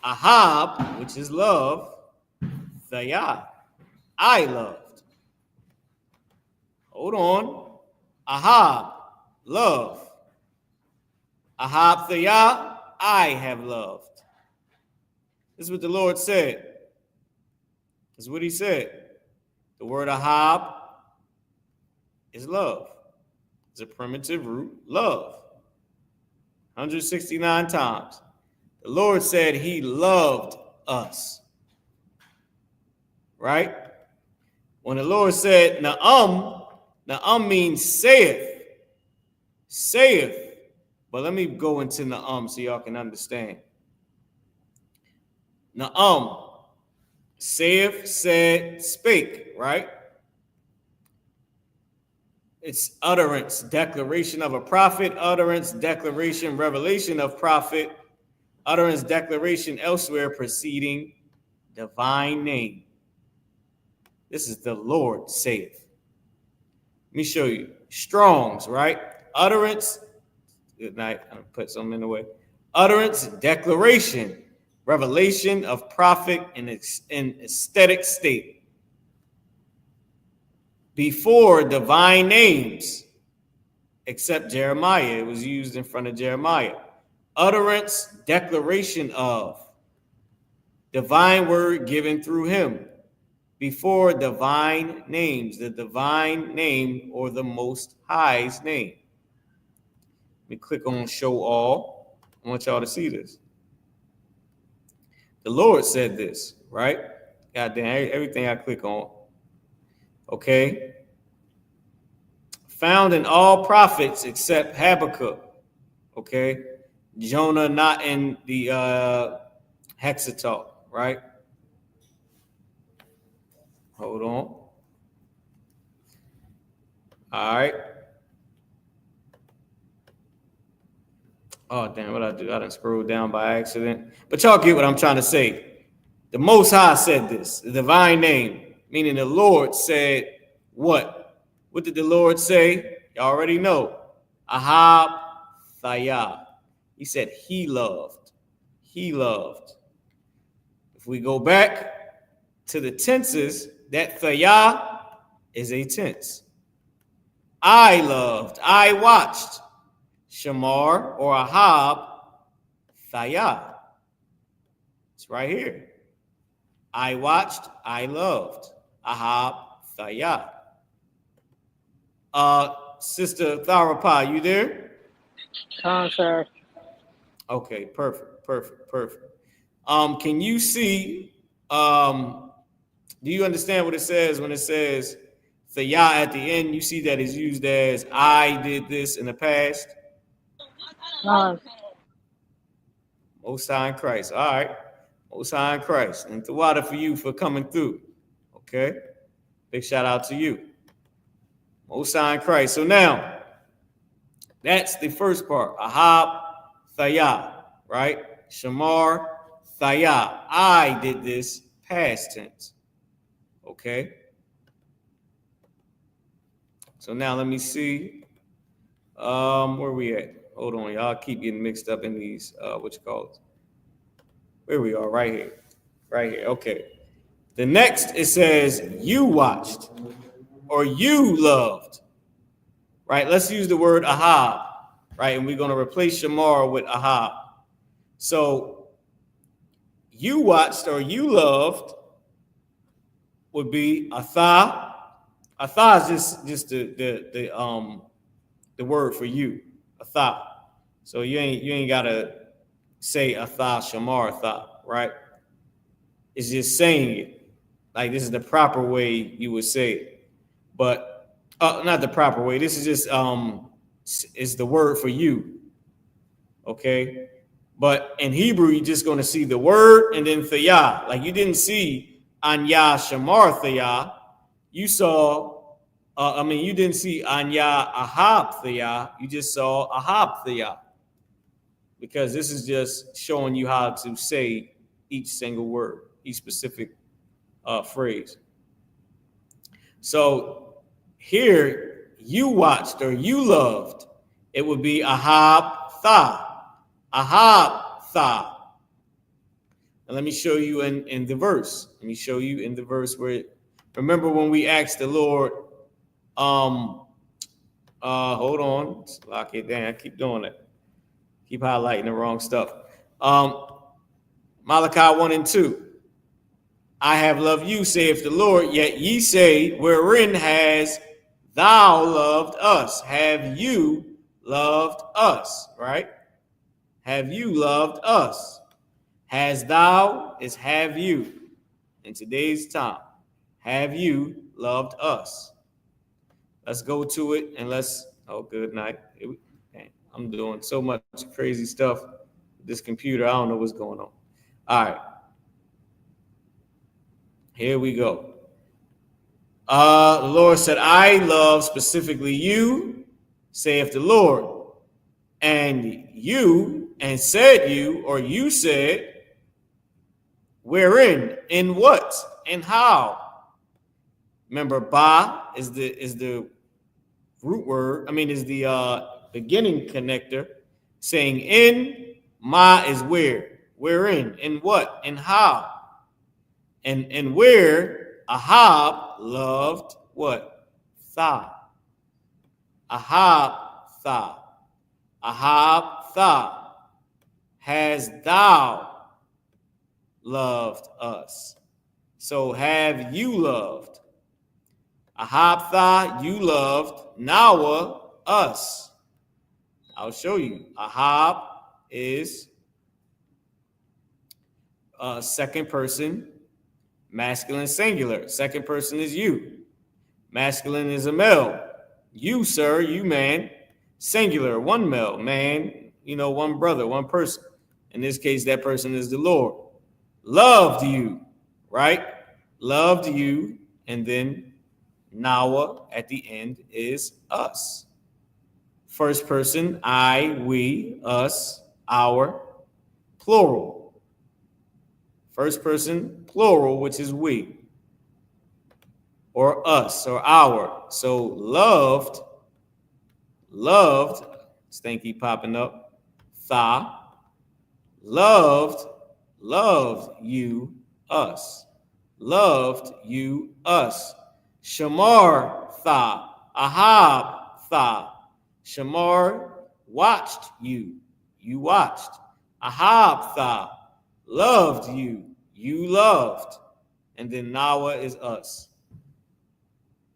Ahab, which is love. Thayah, I loved. Hold on. Ahab, love. Ahab Thayah, I have loved. This is what the Lord said. This is what he said. The word Ahab is love. It's a primitive root, love. 169 times. The Lord said he loved us. Right? When the Lord said Na'am means saith. Saith. But let me go into Na'am so y'all can understand. Na'am. Saith, said, spake, right? It's utterance, declaration of a prophet, utterance, declaration, revelation of prophet, utterance, declaration elsewhere preceding divine name. This is the Lord saith. Let me show you. Strong's, right? Utterance. Good night. I'm going to put something in the way. Utterance, declaration, revelation of prophet in aesthetic state. Before divine names, except Jeremiah. It was used in front of Jeremiah. Utterance, declaration of. Divine word given through him. Before divine names, the divine name or the Most High's name. Let me click on show all. I want y'all to see this. The Lord said this, right? Goddamn, everything I click on. Okay. Found in all prophets except Habakkuk. Okay. Jonah not in the Hexatalk, right? Hold on. All right. Oh, damn, what I do? I done scrolled down by accident. But y'all get what I'm trying to say. The Most High said this, the divine name, meaning the Lord said what? What did the Lord say? Y'all already know. Ahab Thayah. He said he loved. He loved. If we go back to the tenses, that Thayah is a tense. I loved. I watched. Shamar or Ahab Thayah. It's right here. I watched, I loved. Ahab Thayah. Sister Tharapa, you there? Sir. Okay, perfect. Can you see, do you understand what it says when it says Thayah at the end? You see that it's used as I did this in the past? Most High in Christ. All right. Most High in Christ. And Tawada for you for coming through. Okay. Big shout out to you. Most High in Christ. So now, That's the first part. Ahab, thayah, right? Shamar, thayah. I did this, past tense. Okay. So now let me see. Where we at? Hold on, y'all. I keep getting mixed up in these, what you call it? Where we are, right here. Right here. Okay. The next, it says, you watched or you loved. Right? Let's use the word Ahab. Right? And we're going to replace Shamar with Ahab. So you watched or you loved would be Atha. Atha is just the word for you. Atha. So you ain't gotta say Atha, Shamar, Atha, right? It's just saying it. Like this is the proper way you would say it. But not the proper way. This is just is the word for you. Okay. But in Hebrew, you're just going to see the word and then thayah. Like you didn't see anya shamar thayah. You saw, you didn't see anya ahab thayah. You just saw ahab thayah. Because this is just showing you how to say each single word, each specific phrase. So here, you watched or you loved, it would be ahab tha. Ahab tha. And let me show you in the verse. Let me show you in the verse where, remember when we asked the Lord, hold on, let's lock it down. I keep doing it. Keep highlighting the wrong stuff. Malachi 1 and 2. I have loved you, saith the Lord, yet ye say, wherein has thou loved us? Have you loved us? Right? Have you loved us? Has thou is have you. In today's time, have you loved us? Let's go to it and let's, oh, good night. I'm doing so much crazy stuff with this computer. I don't know what's going on. All right. Here we go. The Lord said, I love specifically you, saith the Lord. And you, and said you, or you said, wherein, in what, and how. Remember, ba is the root word. Is the beginning connector. Saying in, ma is where, wherein, in what, and how. And where Ahab loved what? Tha. Ahab tha. Ahab tha. Has thou loved us? So have you loved? Ahab tha, you loved. Nawa, us. I'll show you. Ahab is second person, masculine singular. Second person is you. Masculine is a male. You, sir, you man. Singular, one male, man, one brother, one person. In this case, that person is the Lord. Loved you, right? Loved you, and then Nawa at the end is us. First person, I, we, us, our, plural. First person, plural, which is we, or us, or our. So loved, this thing keep popping up, tha, loved you, us. Loved you, us. Shamar, tha, ahab, tha. Shamar watched you, you watched. Ahab tha, loved you, you loved. And then Nawa is us.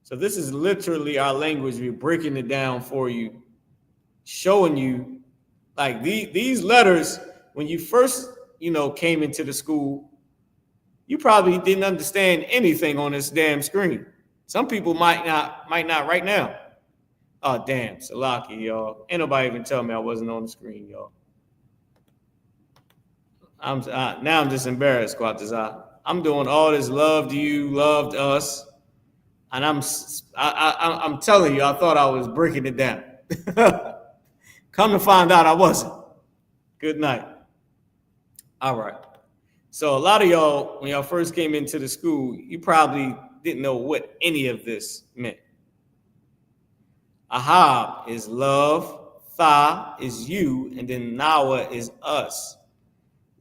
So this is literally our language. We're breaking it down for you, showing you like these letters. When you first, came into the school, you probably didn't understand anything on this damn screen. Some people might not right now. Oh, damn, Salaki, y'all. Ain't nobody even tell me I wasn't on the screen, y'all. Now I'm just embarrassed, Quatazah. I'm doing all this loved you, loved us, and I'm telling you, I thought I was breaking it down. Come to find out I wasn't. Good night. All right. So a lot of y'all, when y'all first came into the school, you probably didn't know what any of this meant. Ahab is love, Tha is you, and then Nawa is us.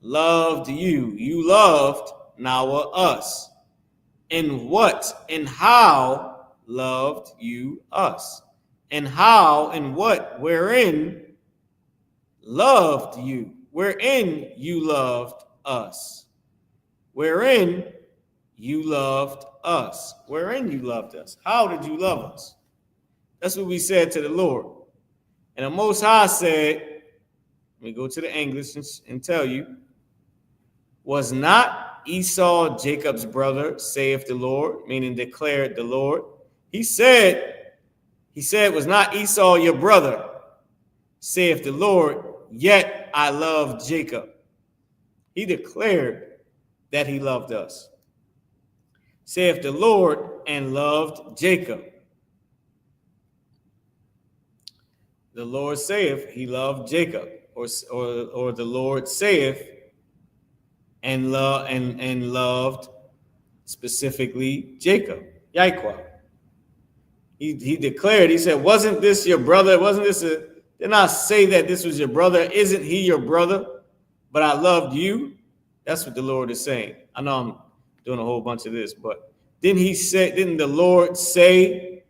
Loved you. You loved Nawa us. And what and how loved you us? And how and what, wherein loved you? Wherein you loved us? Wherein you loved us? Wherein you loved us? How did you love us? That's what we said to the Lord. And the Most High said, let me go to the English and tell you, was not Esau Jacob's brother, saith the Lord, meaning declared the Lord. He said, was not Esau your brother, saith the Lord, yet I love Jacob. He declared that he loved us, saith the Lord, and loved Jacob. The Lord saith he loved Jacob, or the Lord saith and loved specifically Jacob, YAHUAH. He declared, he said, wasn't this your brother? Wasn't this didn't I say that this was your brother? Isn't he your brother? But I loved you. That's what the Lord is saying. I know I'm doing a whole bunch of this, but didn't the Lord say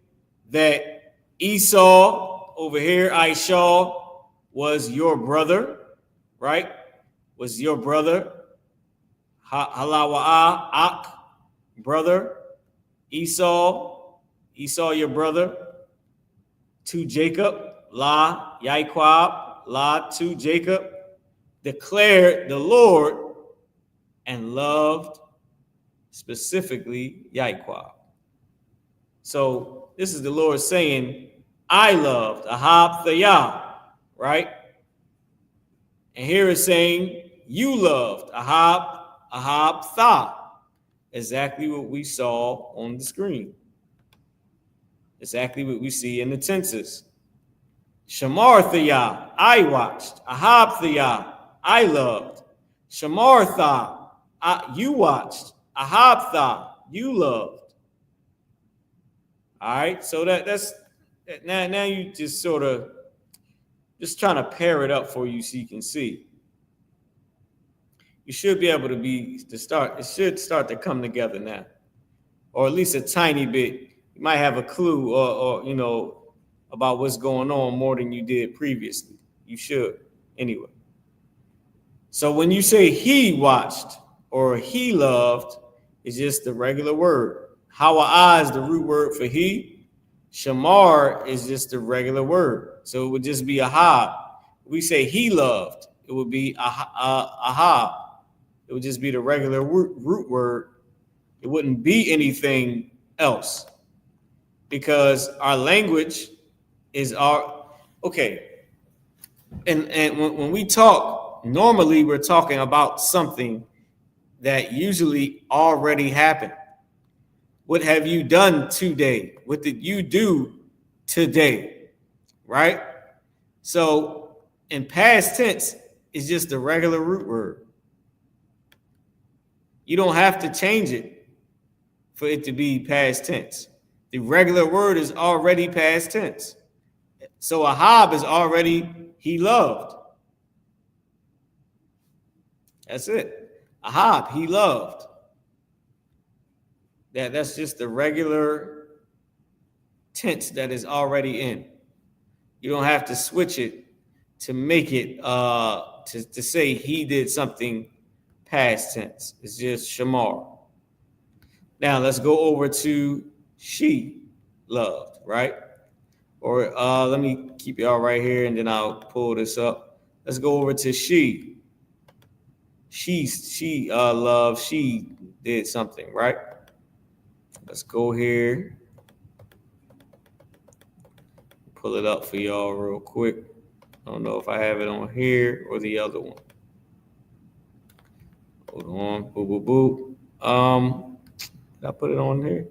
that Esau over here, I.S.U.K, was your brother, right? Was your brother. YAHUAH, brother. Esau, your brother. To Jacob, YAHUAH, to Jacob. Declared the Lord and loved specifically YAHUAH. So this is the Lord saying, I loved Ahab Thayah, right? And here it's saying, you loved Ahab Tha. Exactly what we saw on the screen. Exactly what we see in the tenses. Shamar Thayah, I watched. Ahab Thayah, I loved. Shamar Tha, you watched. Ahab Tha, you loved. All right, so that's now you just sort of just trying to pair it up for you so you can see. You should be able to start. It should start to come together now, or at least a tiny bit. You might have a clue, or you know, about what's going on more than you did previously. You should anyway. So when you say he watched or he loved, it's just the regular word. YAHUAH is the root word for he. Shamar is just the regular word. So it would just be Ahab. We say he loved, it would be Ahab. It would just be the regular root word. It wouldn't be anything else, because our language is okay. And when we talk, normally we're talking about something that usually already happened. What have you done today? What did you do today? Right? So in past tense, it's just the regular root word. You don't have to change it for it to be past tense. The regular word is already past tense. So Ahab is already he loved. That's it. Ahab, he loved. That's just the regular tense that is already in. You don't have to switch it to make it to say he did something past tense. It's just shamar. Now let's go over to she loved, right? Or let me keep y'all right here and then I'll pull this up. Let's go over to she. She loved, she did something, right? Let's go here. Pull it up for y'all real quick. I don't know if I have it on here or the other one. Hold on. Boo, boo, boo. Did I put it on here?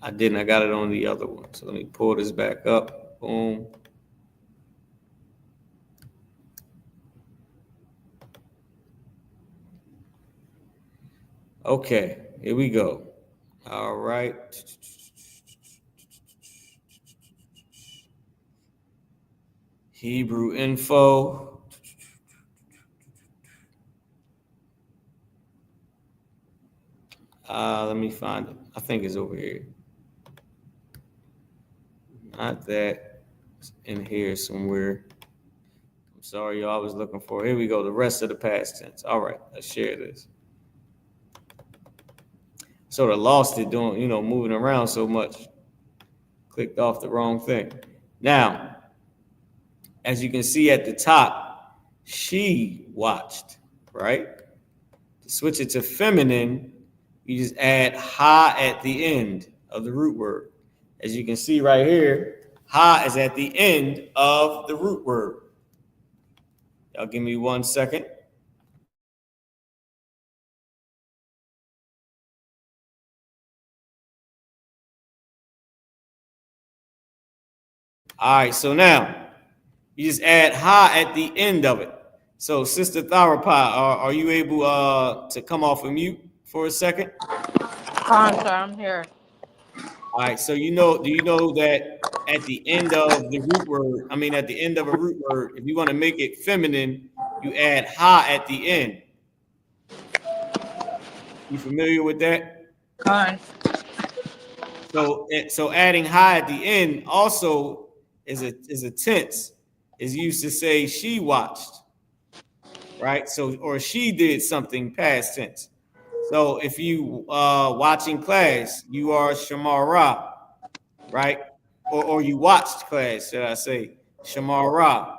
I didn't. I got it on the other one. So let me pull this back up. Boom. Okay, here we go. All right. Hebrew info. Let me find it. I think it's over here. Not that. It's in here somewhere. I'm sorry, y'all. I was looking for it. Here we go. The rest of the past tense. All right, let's share this. Sort of lost it doing, moving around so much. Clicked off the wrong thing. Now, as you can see at the top, she watched, right? To switch it to feminine, you just add ha at the end of the root word. As you can see right here, ha is at the end of the root word. Y'all give me 1 second. All right, so now you just add ha at the end of it. So, Sister Tharapa, are you able to come off of mute for a second? Sir, I'm here. All right, so do you know that at the end of the root word, at the end of a root word, if you want to make it feminine, you add ha at the end. You familiar with that? Con. So adding ha at the end also is a tense. Is used to say she watched, right? So or she did something past tense. So if you watching class, you are shamara, right? Or you watched class, should I say, shamara.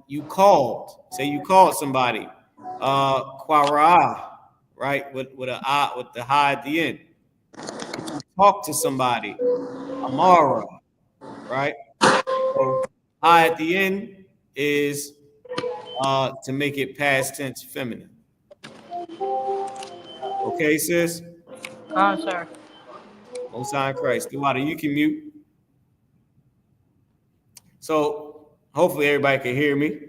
You called, say you called somebody, quara, right? With the ha at the end. If you talk to somebody, amara, right? So ha at the end is to make it past tense feminine. Okay, sis? Con, sir. Most High in Christ. Duwada, you can mute. So hopefully everybody can hear me.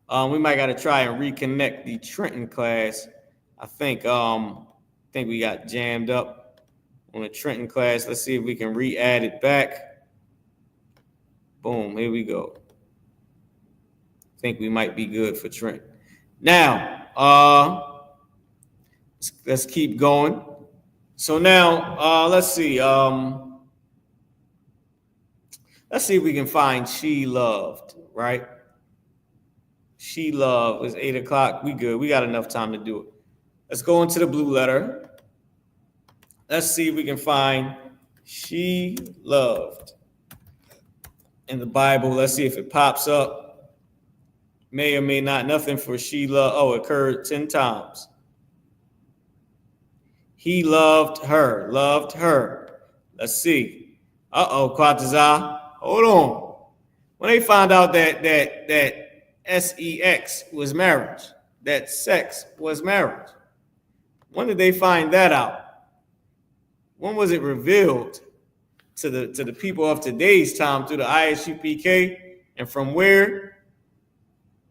We might got to try and reconnect the Trenton class. I think we got jammed up on the Trenton class. Let's see if we can re-add it back. Boom, here we go. I think we might be good for Trenton. Now, let's keep going. So now, let's see. Let's see if we can find she loved, right? She loved. It's 8 o'clock. We good. We got enough time to do it. Let's go into the blue letter. Let's see if we can find she loved in the Bible. Let's see if it pops up. May or may not. Nothing for she loved. Oh, it occurred 10 times. He loved her. Loved her. Let's see. Uh-oh, Quatazah. Hold on. When they found out that sex was marriage, that sex was marriage, when did they find that out? When was it revealed to the people of today's time through the I.S.U.P.K? And from where?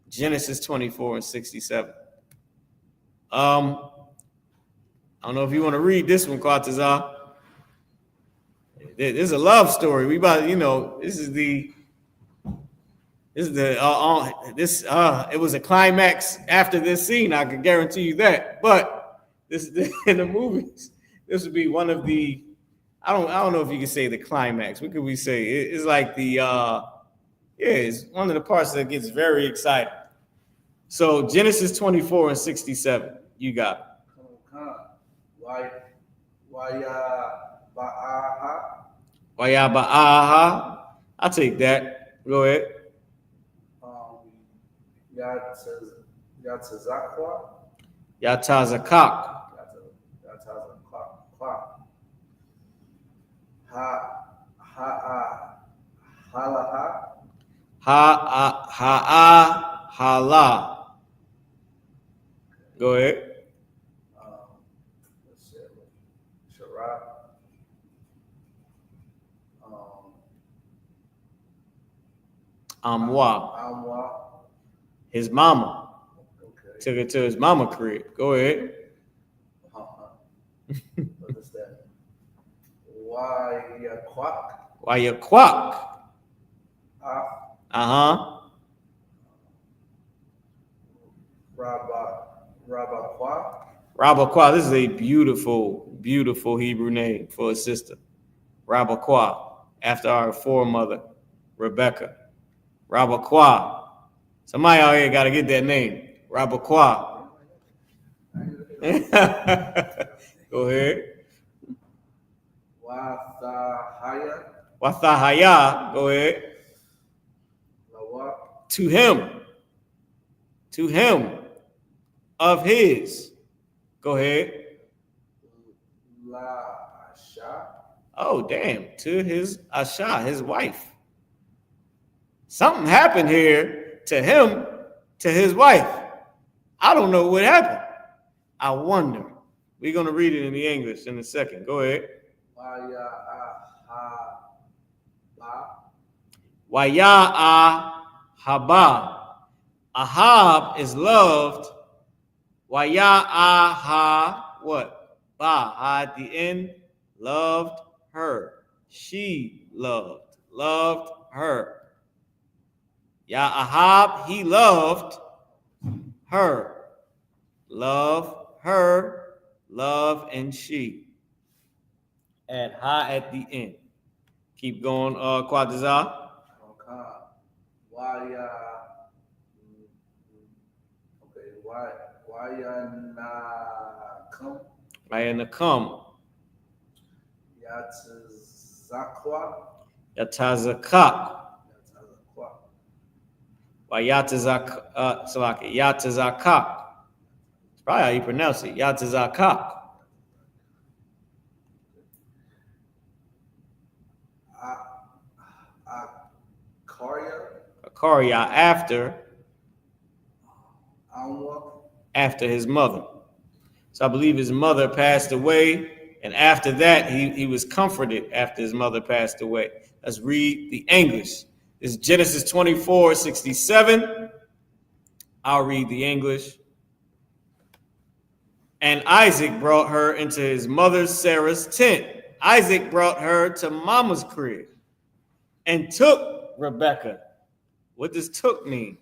Genesis 24 and 67. I don't know if you want to read this one, Quatazah. This is a love story. We about, it was a climax after this scene. I can guarantee you that. But this in the movies, this would be one of the, I don't know if you can say the climax. What could we say? It's like it's one of the parts that gets very exciting. So Genesis 24 and 67, you got it. YAHAWAH. I'll take that. Go ahead. Yatazakak. Hala. Go ahead. Amwa. His mama. Okay. Took her to his mama crib. Go ahead. What is that? YAHUAH. YAHUAH. Rabakwa. This is a beautiful, beautiful Hebrew name for a sister. Rabakwa, after our foremother, Rebecca. Rabakwa. Somebody out here got to get that name. Rabakwa. Go ahead. Wathahaya. Go ahead. To him. To him. Of his. Go ahead. Oh, damn. To his Asha, his wife. Something happened here to him, to his wife. I don't know what happened. I wonder. We're going to read it in the English in a second. Go ahead. YAHAWAH. Ahab is loved. YAHAWAH, what? Ba, at the end, loved her. She loved her. Ahab, he loved her. Love her, love and she. Add ha at the end. Keep going, Quadazar. YAHANNA. Yatazakak. Yatazakak. It's probably how you pronounce it. Yatazakak. Akaria, after his mother. So I believe his mother passed away, and after that, he was comforted after his mother passed away. Let's read the English. This is Genesis 24:67. I'll read the English. And Isaac brought her into his mother Sarah's tent. Isaac brought her to mama's crib and took Rebekah. What does took mean?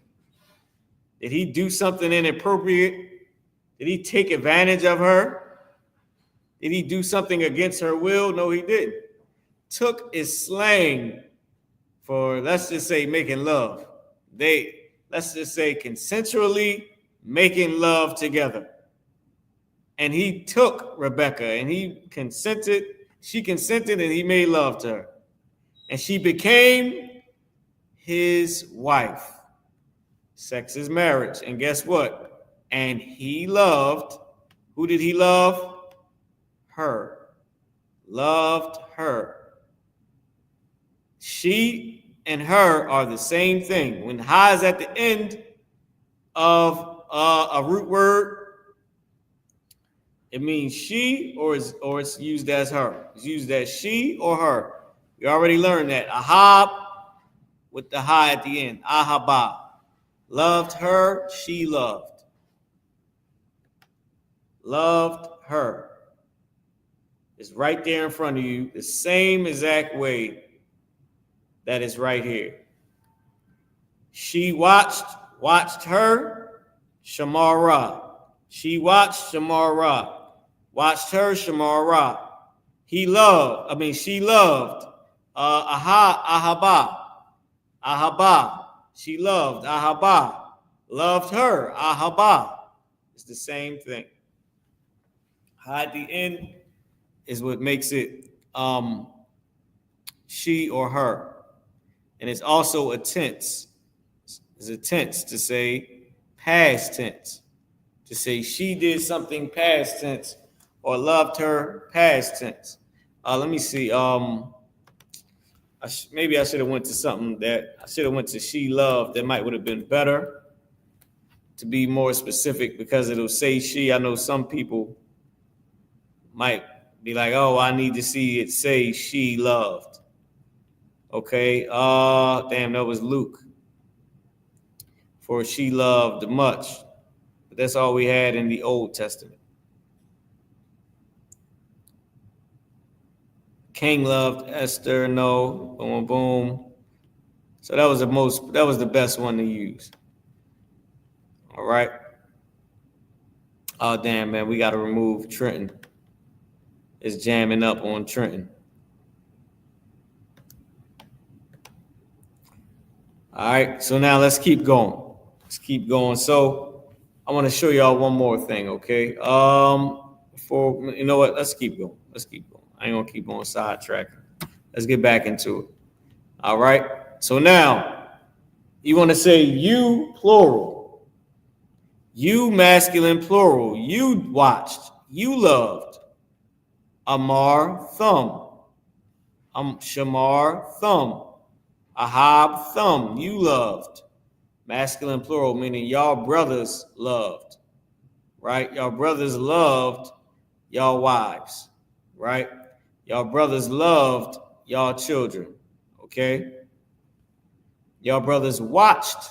Did he do something inappropriate? Did he take advantage of her? Did he do something against her will? No, he didn't. Took is slang for, let's just say, making love. Let's just say, consensually making love together. And he took Rebekah, and he consented. She consented, and he made love to her. And she became his wife. Sex is marriage. And guess what? And he loved, who did he love? Her. Loved her. She and her are the same thing. When ha is at the end of a root word, it means she or it's used as her. It's used as she or her. We already learned that. Ahab with the ha at the end. Ahaba. Loved her, she loved. Loved her. It's right there in front of you, the same exact way that is right here. She watched her, Shamara. She watched Shamara. Watched her, Shamara. She loved, Ahaba. Ahaba. She loved, Ahaba. Loved her, Ahaba. It's the same thing. Ha at the end is what makes it she or her. And it's also a tense. It's a tense to say past tense. To say she did something past tense or loved her past tense. Let me see. Maybe I should have went to something that I should have went to she loved. That would have been better to be more specific because it'll say she. I know some people might be like, oh, I need to see it say she loved. Okay. Damn, that was Luke. For she loved much. But that's all we had in the Old Testament. King loved Esther, no, boom, boom. So that was the best one to use. All right. Oh, damn, man, we got to remove Trenton. It's jamming up on Trenton. All right, so now let's keep going. So I want to show y'all one more thing, okay? Before, you know what? Let's keep going. I ain't gonna keep on sidetracking. Let's get back into it. All right. So now you want to say you plural, you masculine plural. You watched, you loved. Amar thumb, Shamar thumb. Ahab thumb, you loved. Masculine plural, meaning y'all brothers loved, right? Y'all brothers loved y'all wives, right? Y'all brothers loved y'all children, okay? Y'all brothers watched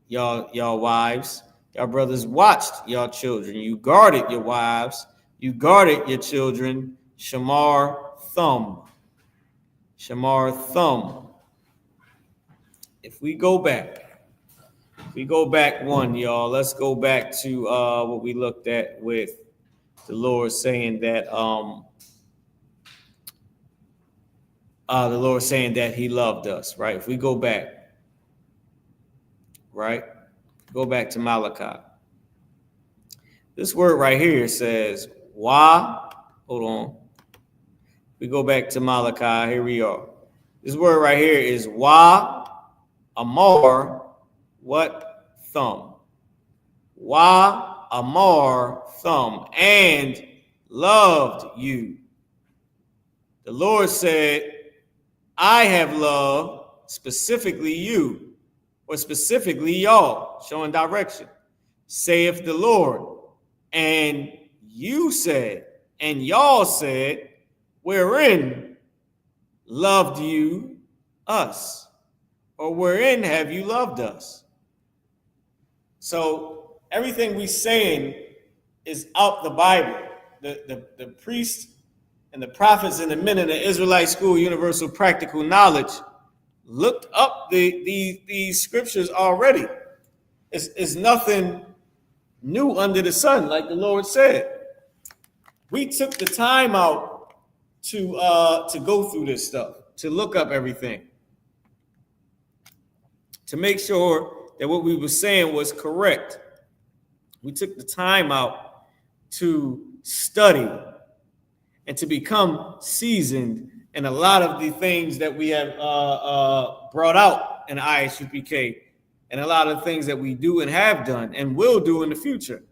y'all wives. Y'all brothers watched y'all children. You guarded your wives. You guarded your children. Shamar thumb. If we go back one, y'all, let's go back to what we looked at with the Lord saying that he loved us, right? If we go back, right? Go back to Malachi. This word right here says, hold on. We go back to Malachi, here we are. This word right here is Amar, what? Thumb. Amar, thumb, and loved you. The Lord said, I have loved specifically you, or specifically y'all, showing direction. Saith the Lord. And you said, and y'all said, wherein loved you us? Or wherein have you loved us? So everything we saying is out the Bible. The priests and the prophets and the men in the Israelite school, universal practical knowledge, looked up these scriptures already. It's nothing new under the sun, like the Lord said. We took the time out to go through this stuff, to look up everything, to make sure that what we were saying was correct. We took the time out to study and to become seasoned in a lot of the things that we have brought out in I.S.U.P.K. and a lot of things that we do and have done and will do in the future.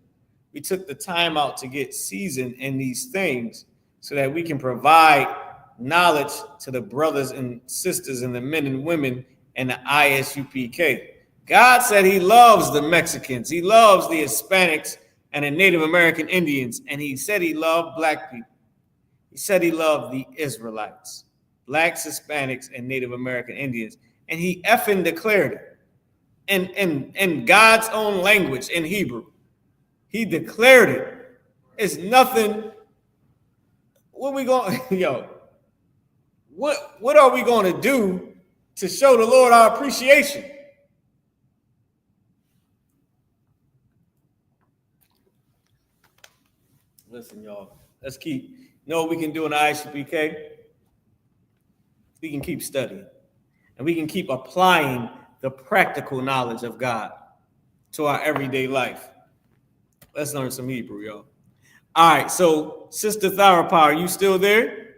We took the time out to get seasoned in these things so that we can provide knowledge to the brothers and sisters and the men and women in the I.S.U.P.K. God said he loves the Mexicans. He loves the Hispanics and the Native American Indians. And he said he loved black people. He said he loved the Israelites, blacks, Hispanics, and Native American Indians. And he effing declared it in God's own language, in Hebrew. He declared it. It's nothing. What we going, what are we going to do to show the Lord our appreciation? Listen, y'all, let's keep, what we can do in I.S.U.P.K? We can keep studying and we can keep applying the practical knowledge of God to our everyday life. Let's learn some Hebrew, y'all. All right, so Sister Tharapar, are you still there?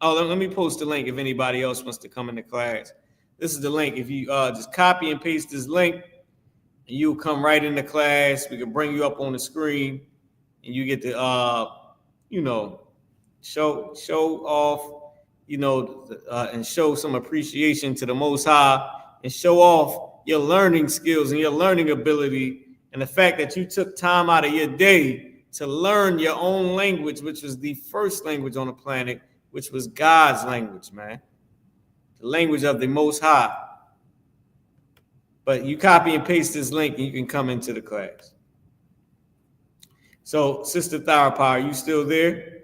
Oh, let me post the link if anybody else wants to come into class. This is the link. If you just copy and paste this link, and you'll come right into class. We can bring you up on the screen, and you get to, show off, and show some appreciation to the Most High, and show off your learning skills and your learning ability, and the fact that you took time out of your day to learn your own language, which was the first language on the planet, which was God's language, man. The language of the Most High. But you copy and paste this link and you can come into the class. So, Sister Thyropower, are you still there?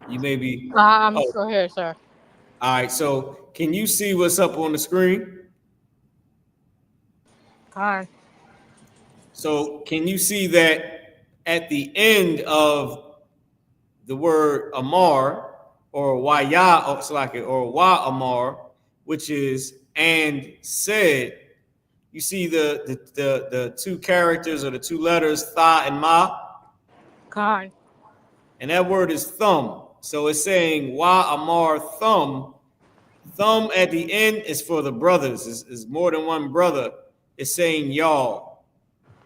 You may be. I'm Oh, still here, sir. all right. So, can you see what's up on the screen? Con. So, can you see that at the end of the word Amar or Wa Amar, which is and said, you see the two characters or the two letters Tha and Ma, Con. and that word is thumb. So it's saying Wa Amar thumb. Thumb at the end is for the brothers. Is more than one brother. It's saying y'all,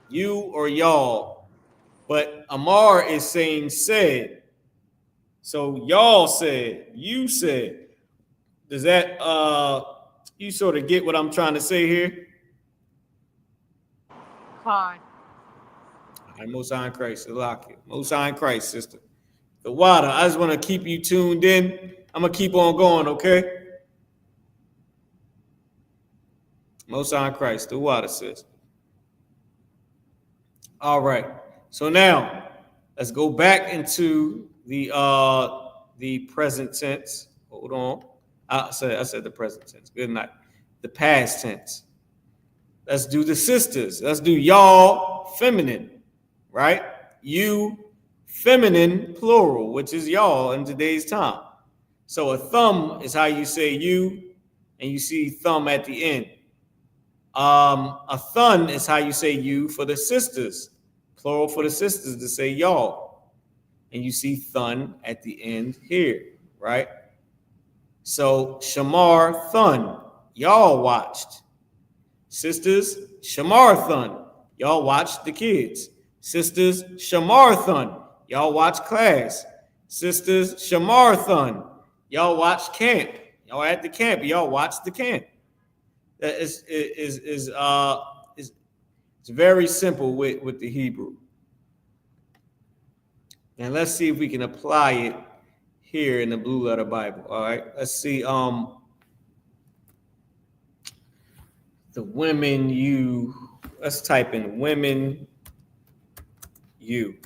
you or y'all. But Amar is saying said. So y'all said, you said. Does that you sort of get what I'm trying to say here? Con. All right, Most High in Christ, lock it. Most High in Christ, sister. The water. I just want to keep you tuned in. I'm gonna keep on going, okay? Most High in Christ, the water, sis. All right. So now let's go back into the present tense. Hold on. I said the present tense. Good night. The past tense. Let's do the sisters. Let's do y'all feminine, right? You feminine plural, which is y'all in today's time. So a thumb is how you say you, and you see thumb at the end. A thun is how you say you for the sisters, plural for the sisters to say y'all, and you see thun at the end here, right? So shamar thun, y'all watched. Sisters shamar thun, y'all watched the kids. Sisters shamar thun, y'all watched class. Sisters shamar thun, y'all watched camp. Y'all at the camp, y'all watched the camp. It's very simple with the Hebrew. And let's see if we can apply it here in the Blue Letter Bible. All right, let's see. The women you. Let's type in women you.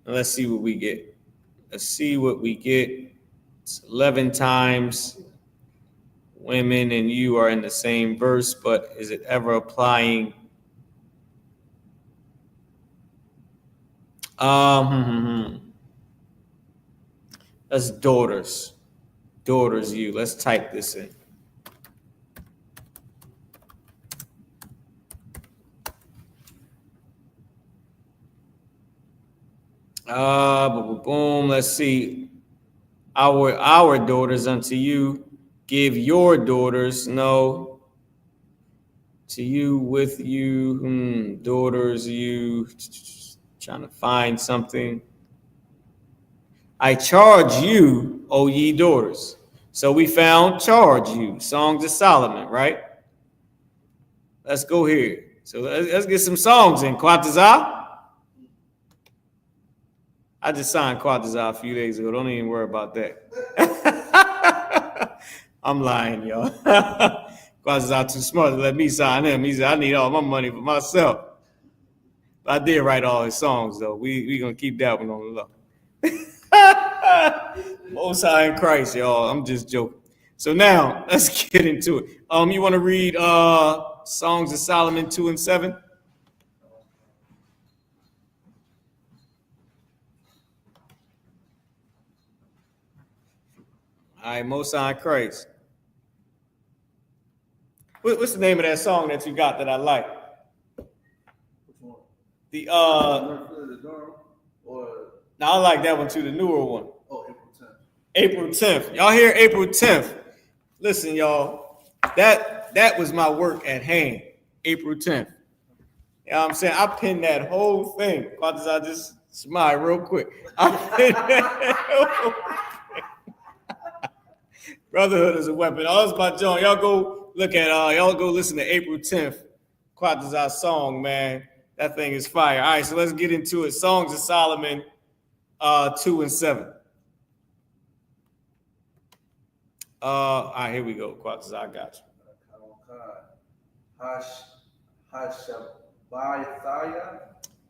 And let's see what we get. Let's see what we get. It's 11 times. Women and you are in the same verse, but is it ever applying? That's daughters. Daughters you. Let's type this in. Boom. Let's see. Our daughters unto you. Give your daughters, no. To you, with you, daughters, you. Trying to find something. I charge you, O ye daughters. So we found charge you, Songs of Solomon, right? Let's go here. So let's get some songs in. Quatazah. I just signed Quatazah a few days ago. Don't even worry about that. I'm lying, y'all. Quatazah too smart to let me sign him. He said, I need all my money for myself. But I did write all his songs, though. We going to keep that one on the low. Most High in Christ, y'all. I'm just joking. So now, let's get into it. You want to read Songs of Solomon 2 and 7? All right, Most High in Christ. What's the name of that song that you got that I like? The now I like that one too, the newer one. Oh, April 10th. April 10th. Y'all hear April 10th? Listen, y'all. That was my work at hand. April 10th. You know what I'm saying? I pinned that whole thing. I just smile real quick. Brotherhood is a weapon. Oh, it's my joint. Y'all go look at y'all go listen to April 10th. Quatazah song, man. That thing is fire. All right, so let's get into it. Songs of Solomon 2 and 7. All right, here we go. Quatazah, I got you. Thaya.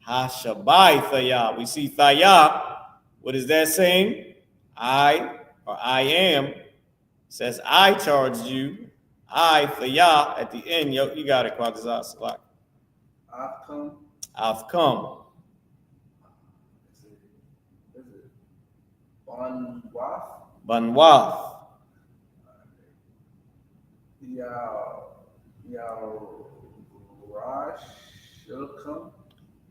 Hashabai. We see Thaya. What is that saying? I am says I charged you. I Thaya at the end. Yo, you got it, Quadazah Salak. I've come. Is it Banwath? Banwath. Yarashilkum.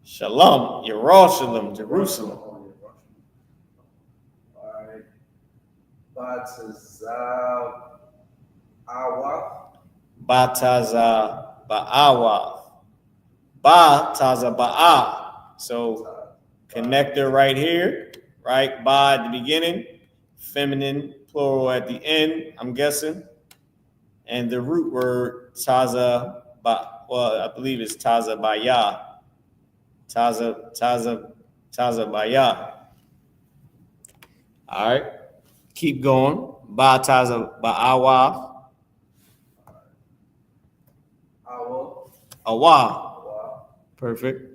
Shalom, Yerushalayim, Jerusalem. Alright. Bataza Ba'awath. Bataza Ba'a. So connector right here, right? Ba at the beginning, feminine plural at the end, I'm guessing. And the root word Taza Ba, well, I believe it's Taza Baya. Taza Baya. All right. Keep going. Ba Taza Ba'awath. Awa. Perfect.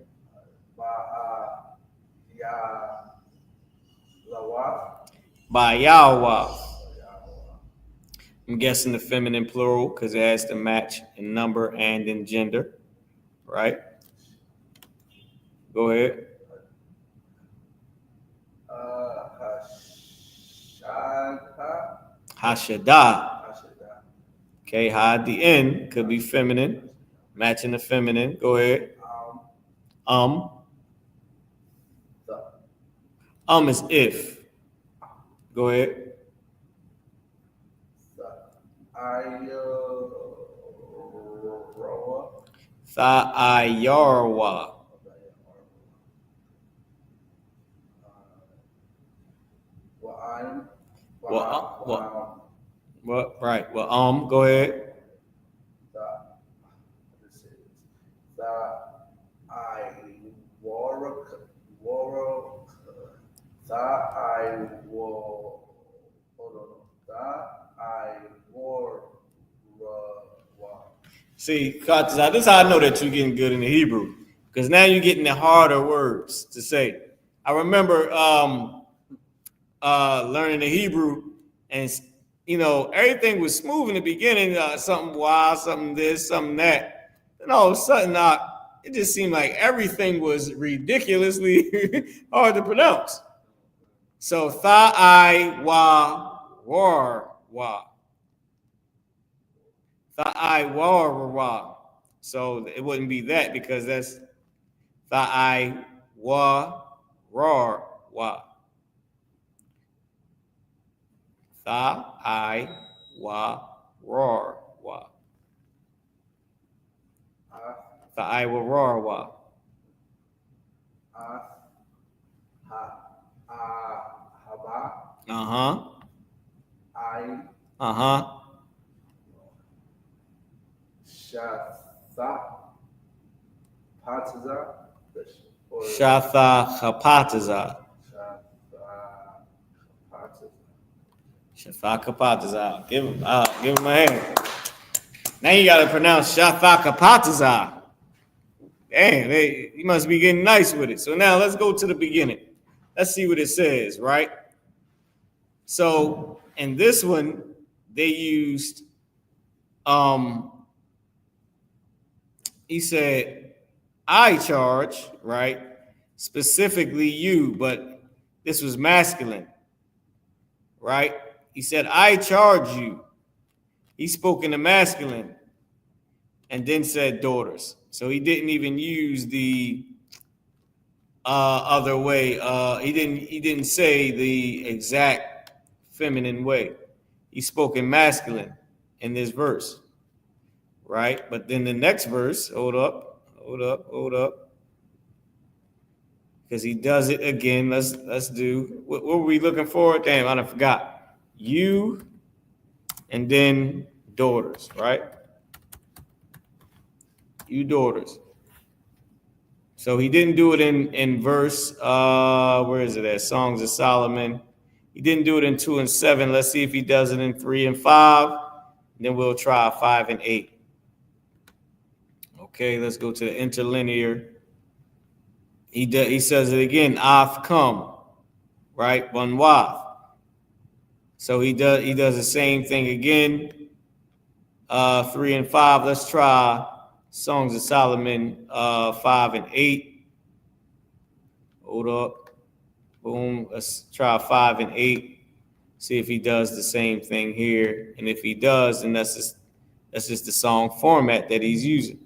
By YAHUAH. I'm guessing the feminine plural because it has to match in number and in gender, right? Go ahead. Hashada. Okay, ha at the end could be feminine, matching the feminine. Go ahead. Is if. Go ahead. Tha'ayarwa. Right. Well, go ahead. See, this is how I know that you're getting good in the Hebrew, because now you're getting the harder words to say. I remember learning the Hebrew, and everything was smooth in the beginning. Something wild, something this, something that. Then all of a sudden, it just seemed like everything was ridiculously hard to pronounce. So Tha'ayawah. Tha'ayawah. So it wouldn't be that, because that's Tha'ayawah. Tha'ayawah. Shathakapataza. Give him a hand. Now you got to pronounce Shathakapataza. Damn, you must be getting nice with it. So now let's go to the beginning. Let's see what it says, right? So in this one, they used, he said, I charge, right? Specifically you, but this was masculine, right? He said, I charge you. He spoke in the masculine and then said daughters. So he didn't even use the other way. He didn't say the exact feminine way. He spoke in masculine in this verse, right? But then the next verse, hold up, because he does it again. Let's do. What were we looking for? Damn, I forgot. You, and then daughters, right? You daughters. So he didn't do it in verse, where is it at? Songs of Solomon. He didn't do it in 2 and 7. Let's see if he does it in 3 and 5. And then we'll try 5 and 8. Okay, let's go to the interlinear. He says it again, I've come, right? Banwath. So he does the same thing again. 3 and 5. Let's try Songs of Solomon 5 and 8. Hold up. Boom. Let's try 5 and 8. See if he does the same thing here. And if he does, then that's just the song format that he's using.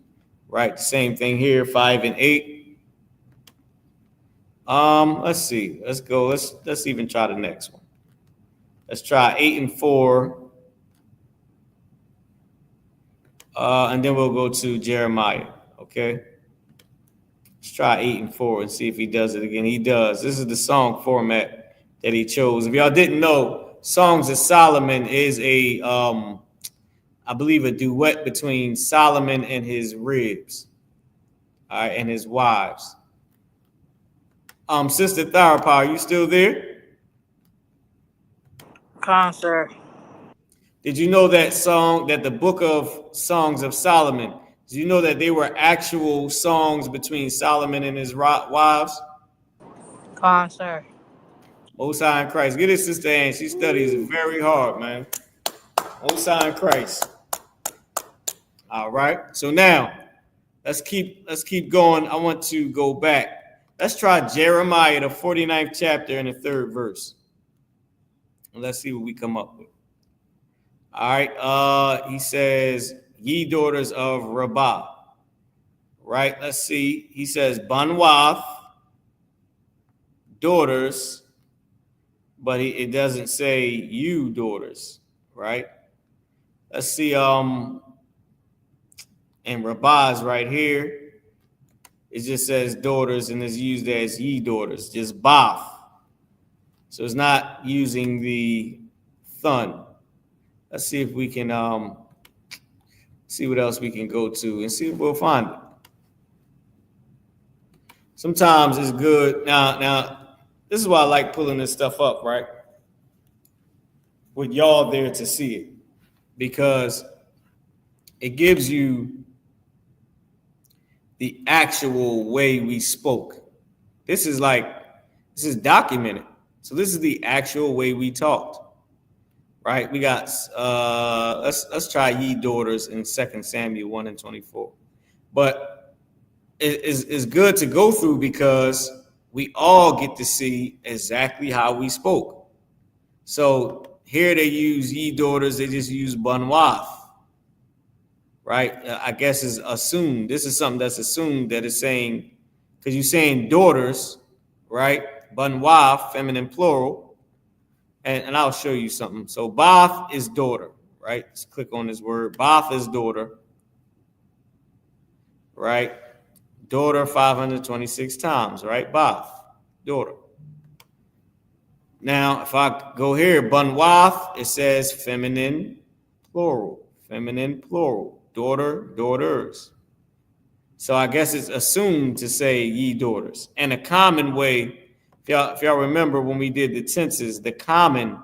Right? The same thing here, 5 and 8. Let's see. Let's go. Let's even try the next one. Let's try 8 and 4. And then we'll go to Jeremiah. Okay. Let's try 8 and 4 and see if he does it again. He does. This is the song format that he chose. If y'all didn't know, Songs of Solomon is I believe a duet between Solomon and his ribs, all right, and his wives. Sister Tharapa, are you still there? Con, sir. Did you know that the book of Songs of Solomon, did you know that they were actual songs between Solomon and his wives? Con, sir. Most High in Christ. Get it, Sister Ann. She studies very hard, man. Most High in Christ. All right. So now, let's keep going. I want to go back. Let's try Jeremiah, the 49th chapter and the 3rd verse. And let's see what we come up with. All right. He says, ye daughters of Rabbah. Right. Let's see. He says, Banwath, daughters, but it doesn't say you daughters. Right. Let's see. And Rabbah is right here. It just says daughters and is used as ye daughters, just bath. So it's not using the thun. Let's see if we can see what else we can go to and see if we'll find it. Sometimes it's good. Now, this is why I like pulling this stuff up, right? With y'all there to see it, because it gives you the actual way we spoke. This is documented. So this is the actual way we talked. Right? We got let's try ye daughters in 2 Samuel 1 and 24. But it's good to go through because we all get to see exactly how we spoke. So here they use ye daughters, they just use banwath. Right? I guess is assumed. This is something that's assumed that it's saying, because you're saying daughters, right? Banwath, feminine plural. And I'll show you something. So bath is daughter, right? Let's click on this word. Bath is daughter, right? Daughter 526 times, right? Bath, daughter. Now, if I go here, banwath, it says feminine plural, daughter, daughters. So I guess it's assumed to say ye daughters. And a common way, if y'all remember when we did the tenses, this common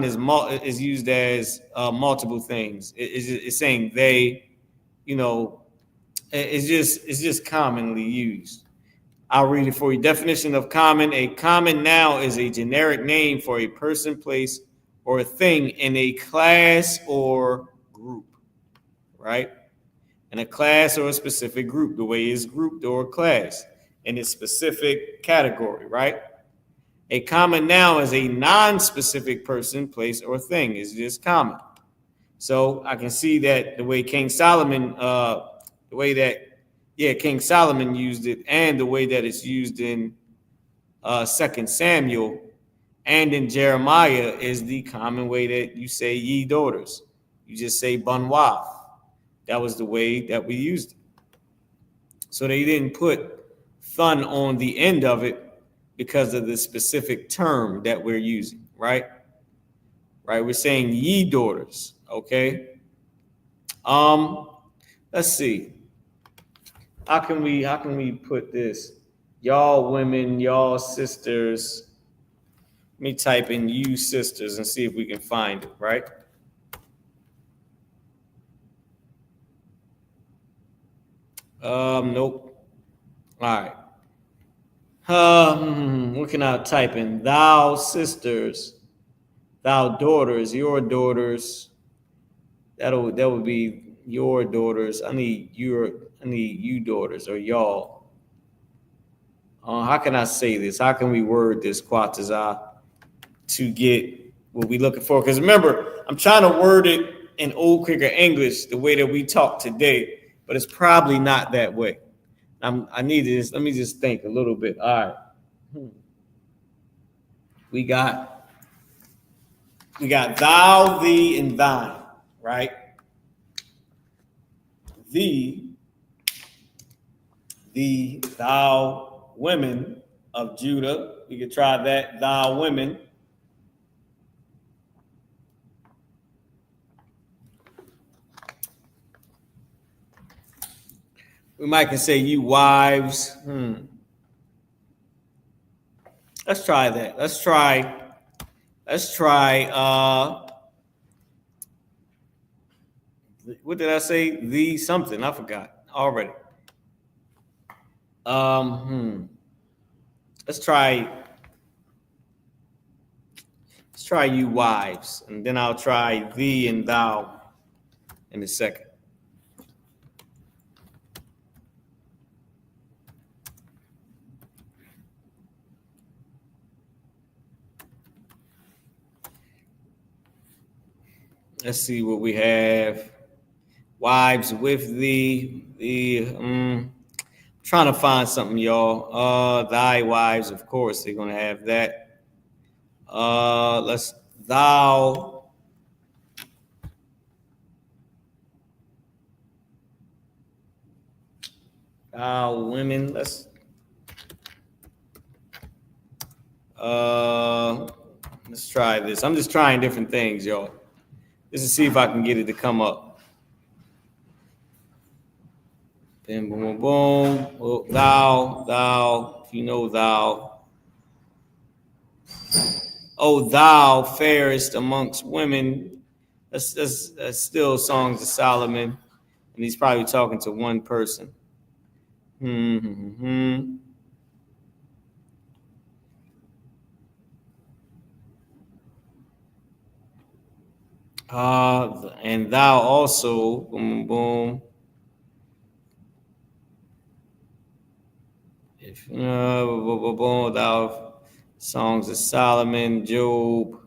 is used as multiple things. It's saying they, it's just commonly used. I'll read it for you. Definition of common: a common noun is a generic name for a person, place, or a thing in a class or group, right? In a class or a specific group, the way it's grouped or a class in a specific category, right? A common noun is a non-specific person, place, or thing. It's just common. So I can see that the way King Solomon, King Solomon used it, and the way that it's used in 2 Samuel and in Jeremiah is the common way that you say ye daughters. You just say banwath. That was the way that we used it. So they didn't put thun on the end of it because of the specific term that we're using, right? Right, we're saying ye daughters, okay? Let's see. How can we put this? Y'all women, y'all sisters. Let me type in you sisters and see if we can find it, right? Nope. All right. What can I type in? Thou sisters, thou daughters, your daughters. That would be your daughters. I need you daughters or y'all. How can I say this? How can we word this, Quatazah, to get what we looking for? Because remember, I'm trying to word it in Old Quicker English the way that we talk today, but it's probably not that way. I need this. Let me just think a little bit. All right. We got thou, thee, and thine, right? Thee, thou women of Judah. We could try that. Thou women. We might can say you wives. Let's try that. Let's try. What did I say? The something. I forgot already. Let's try you wives, and then I'll try thee and thou in a second. Let's see what we have. Wives with thee. Trying to find something, y'all. Thy wives, of course, they're gonna have that. Let's thou. Thou women. Let's try this. I'm just trying different things, y'all. Just to see if I can get it to come up. Boom, boom, boom, boom. Oh, thou, if you know thou. Oh, thou fairest amongst women. That's still songs of Solomon. And he's probably talking to one person. And thou also, boom, boom. If thou songs of Solomon, Job.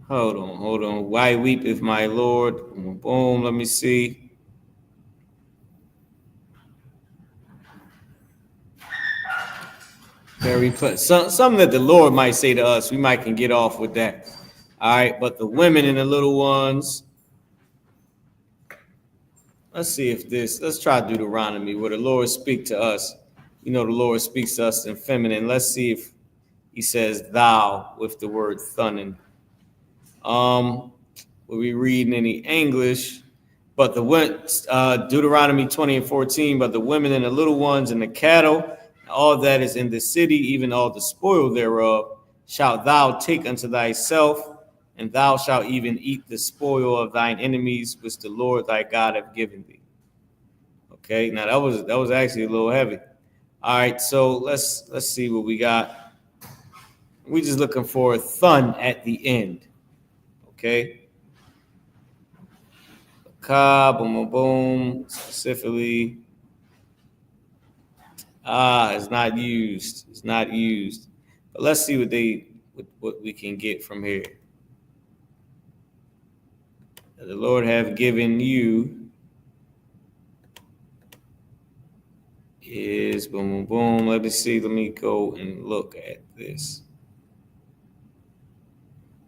Hold on. Why weepeth my Lord? Boom, boom. Let me see. Something that the Lord might say to us, we might can get off with that. All right, but the women and the little ones. Let's see if let's try Deuteronomy where the Lord speak to us. You know, the Lord speaks to us in feminine. Let's see if he says thou with the word thunin. We'll be reading in the English, but Deuteronomy 20:14, but the women and the little ones and the cattle, all that is in the city, even all the spoil thereof, shalt thou take unto thyself, and thou shalt even eat the spoil of thine enemies, which the Lord thy God hath given thee. Okay, now that was actually a little heavy. All right, so let's see what we got. We're just looking for a thun at the end. Okay. Boom, boom, boom. Specifically. It's not used. It's not used. But let's see what we can get from here. The Lord have given you is boom, boom, boom. Let me see. Let me go and look at this.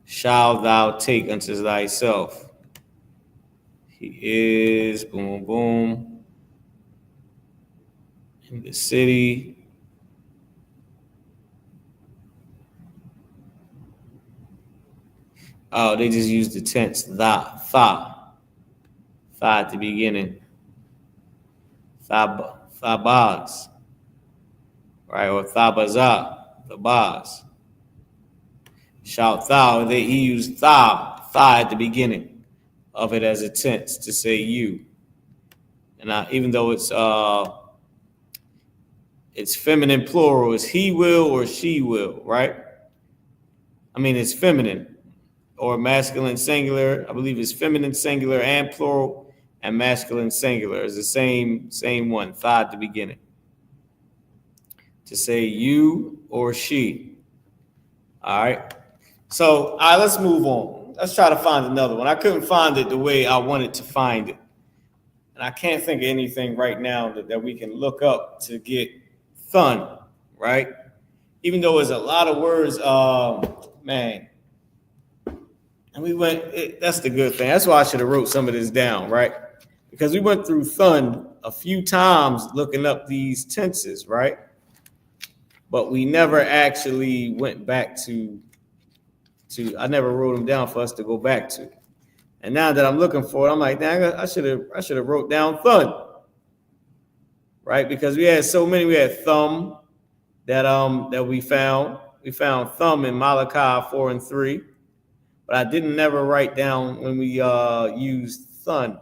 Shall thou take unto thyself? He is boom, boom, boom. In the city. Oh, they just used the tense tha at the beginning. Thabaz. Right, or thabazah, thabaz. Shalt thou, he used tha at the beginning. of it as a tense to say you. And even though it's feminine plural, it's he will or she will, right? I mean, it's feminine or masculine singular. I believe it's feminine singular and plural, and masculine singular is the same one, tha at the beginning. To say you or she. All right. So, all right, let's move on. Let's try to find another one. I couldn't find it the way I wanted to find it. And I can't think of anything right now that we can look up to get thun, right? Even though there's a lot of words, man. And we went, that's the good thing. That's why I should have wrote some of this down, right? Because we went through thun a few times looking up these tenses, right? But we never actually went back to I never wrote them down for us to go back to. And now that I'm looking for it, I'm like, dang, I should have wrote down thun, right? Because we had so many. We had thumb that we found. We found thumb in Malachi 4 and 3, but I didn't never write down when we used thun,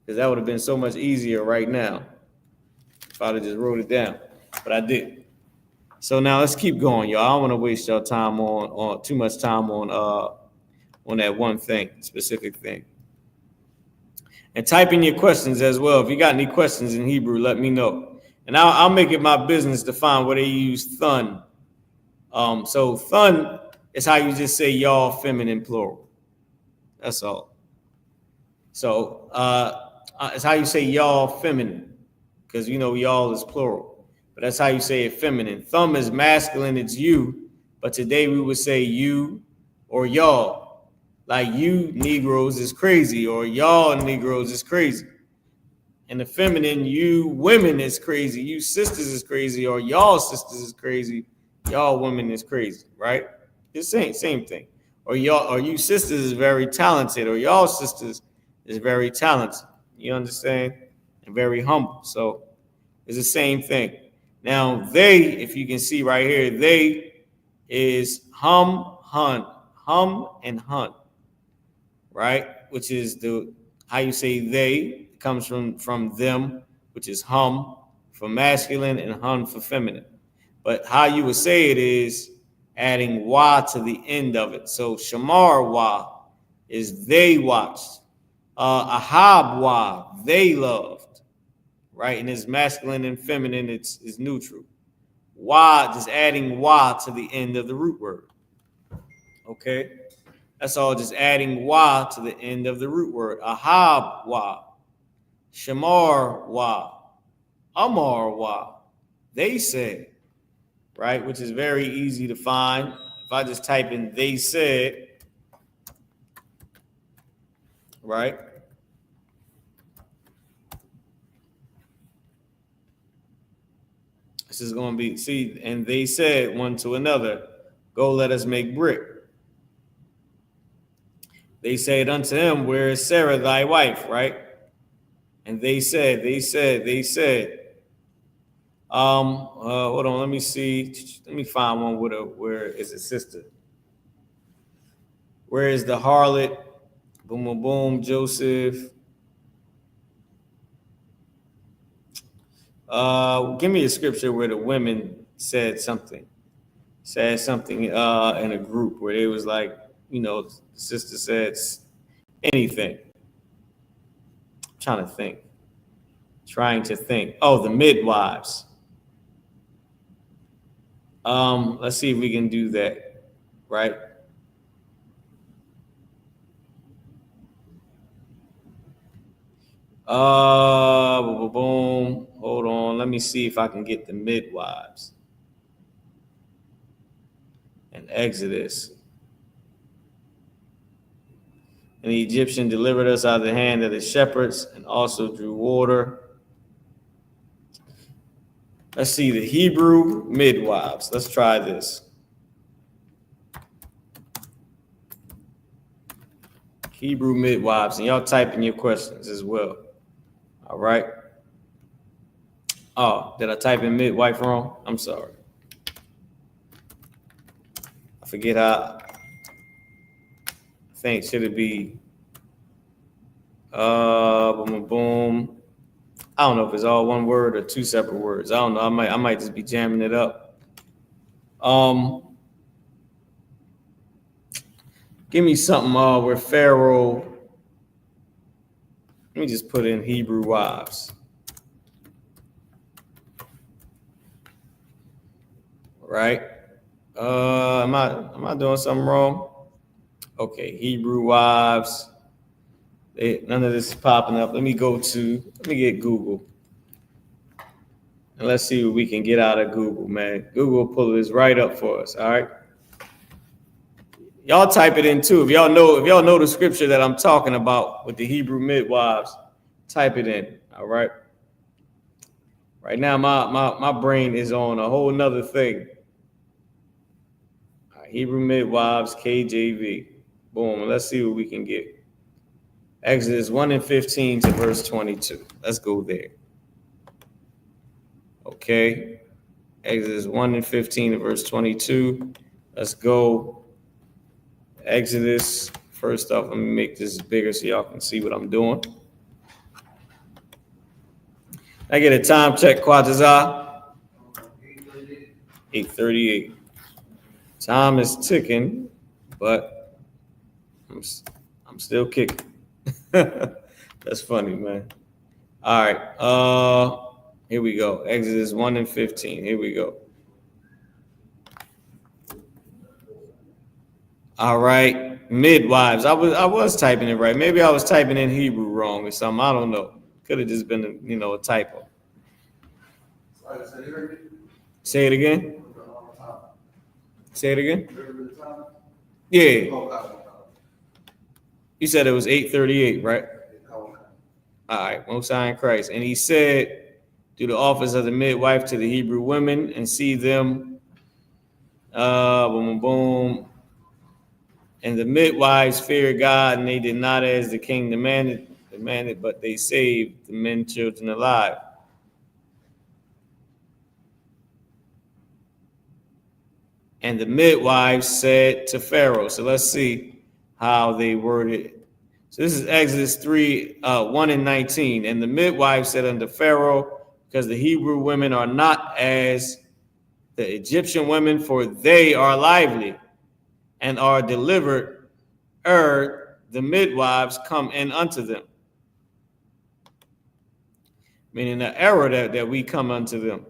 because that would have been so much easier right now if I'd have just wrote it down, but I didn't. So now let's keep going, y'all. I don't want to waste your time on too much time on that one thing, specific thing. And type in your questions as well. If you got any questions in Hebrew, let me know. And I'll make it my business to find where they use thun. So thun is how you just say y'all feminine plural. That's all. So it's how you say y'all feminine, because you know y'all is plural. But that's how you say it feminine. Thumb is masculine, it's you. But today we would say you or y'all. Like you Negroes is crazy, or y'all Negroes is crazy. And the feminine, you women is crazy, you sisters is crazy, or y'all sisters is crazy, y'all women is crazy, right? It's the same thing. Or y'all, or you sisters is very talented, or y'all sisters is very talented. You understand? And very humble. So it's the same thing. Now they, if you can see right here, they is hum, hun, hum and hun, right? Which is how you say they comes from them, which is hum for masculine and hun for feminine. But how you would say it is adding wa to the end of it. So shamar wa is they watched. Ahab wa, they loved. Right, and it's masculine and feminine, it's neutral. Wa, just adding wa to the end of the root word. Okay, that's all, just adding wa to the end of the root word. Ahab wa, shamar wa, amar wa, they said, right, which is very easy to find. If I just type in they said, right? This is going to be, see, and they said one to another, go let us make brick. They said unto him, where is Sarah thy wife, right? And they said, hold on, let me see. Let me find one where is a sister. Where is the harlot? Boom, boom, boom, Joseph. Give me a scripture where the women said something in a group where they was like, you know, the sister said anything. I'm trying to think. Oh, the midwives. Let's see if we can do that, right? Boom. Hold on. Let me see if I can get the midwives. And Exodus. And the Egyptian delivered us out of the hand of the shepherds and also drew water. Let's see the Hebrew midwives. Let's try this. Hebrew midwives. And y'all type in your questions as well. All right. Oh, did I type in midwife wrong? I'm sorry. I forget think, should it be boom, boom, boom. I don't know if it's all one word or two separate words. I don't know. I might just be jamming it up. Give me something where Pharaoh. Let me just put in Hebrew wives. Right? Am I doing something wrong? Okay, Hebrew wives. None of this is popping up. Let me get Google. And let's see what we can get out of Google, man. Google will pull this right up for us, all right? Y'all type it in too. If y'all know the scripture that I'm talking about with the Hebrew midwives, type it in, all right? Right now, my brain is on a whole nother thing. All right, Hebrew midwives, KJV. Boom, let's see what we can get. Exodus 1:15 to verse 22. Let's go there. Okay. Exodus 1:15 to verse 22. Let's go. Exodus. First off, let me make this bigger so y'all can see what I'm doing. I get a time check, Quatazah. 8:38. Time is ticking, but I'm still kicking. That's funny, man. All right. Here we go. Exodus 1:15. Here we go. All right. Midwives. I was typing it right. Maybe I was typing in Hebrew wrong or something. I don't know. Could have just been a typo. Say it again. Say it again. Yeah. You said it was 8:38, right? All right. Most High in Christ. And he said, do the office of the midwife to the Hebrew women and see them. Boom, boom, boom. And the midwives feared God, and they did not as the king demanded, but they saved the men, children alive. And the midwives said to Pharaoh. So let's see how they worded it. So this is Exodus 1:19. And the midwives said unto Pharaoh, because the Hebrew women are not as the Egyptian women, for they are lively and are delivered ere the midwives come in unto them. Meaning the error that we come unto them.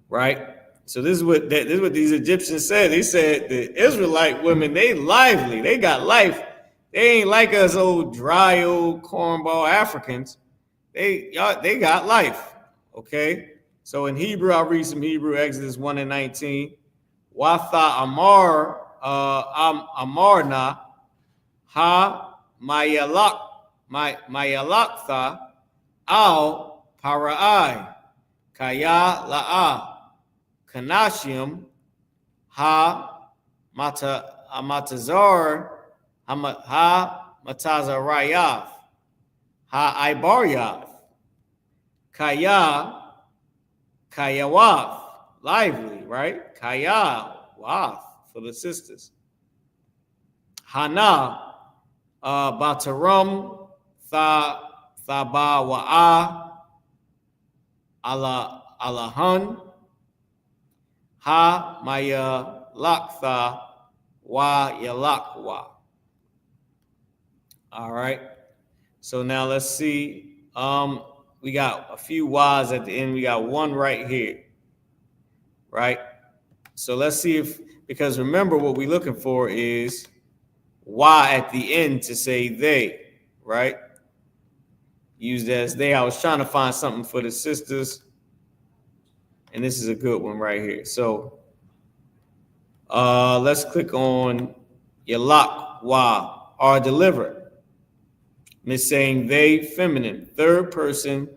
Right? So this is what these Egyptians said. They said the Israelite women, they lively, they got life. They ain't like us old dry old cornball Africans. They got life. Okay. So in Hebrew, I'll read some Hebrew. Exodus 1:19. Watha amarna ha mayalaktha al parai kaya la'a kanashim ha matazar ha matazarayav ha ibaryav kaya kayawav, lively, right? Kayawav for the sisters. Hana bataram thabawa'a alahan ha maya laktha wa yalakwa. All right. So now let's see. We got a few Y's at the end. We got one right here. Right. So let's see because remember what we're looking for is Y at the end to say they, right? Used as they. I was trying to find something for the sisters. And this is a good one right here. So let's click on YAHUAH, are delivered. It's saying they, feminine, third person,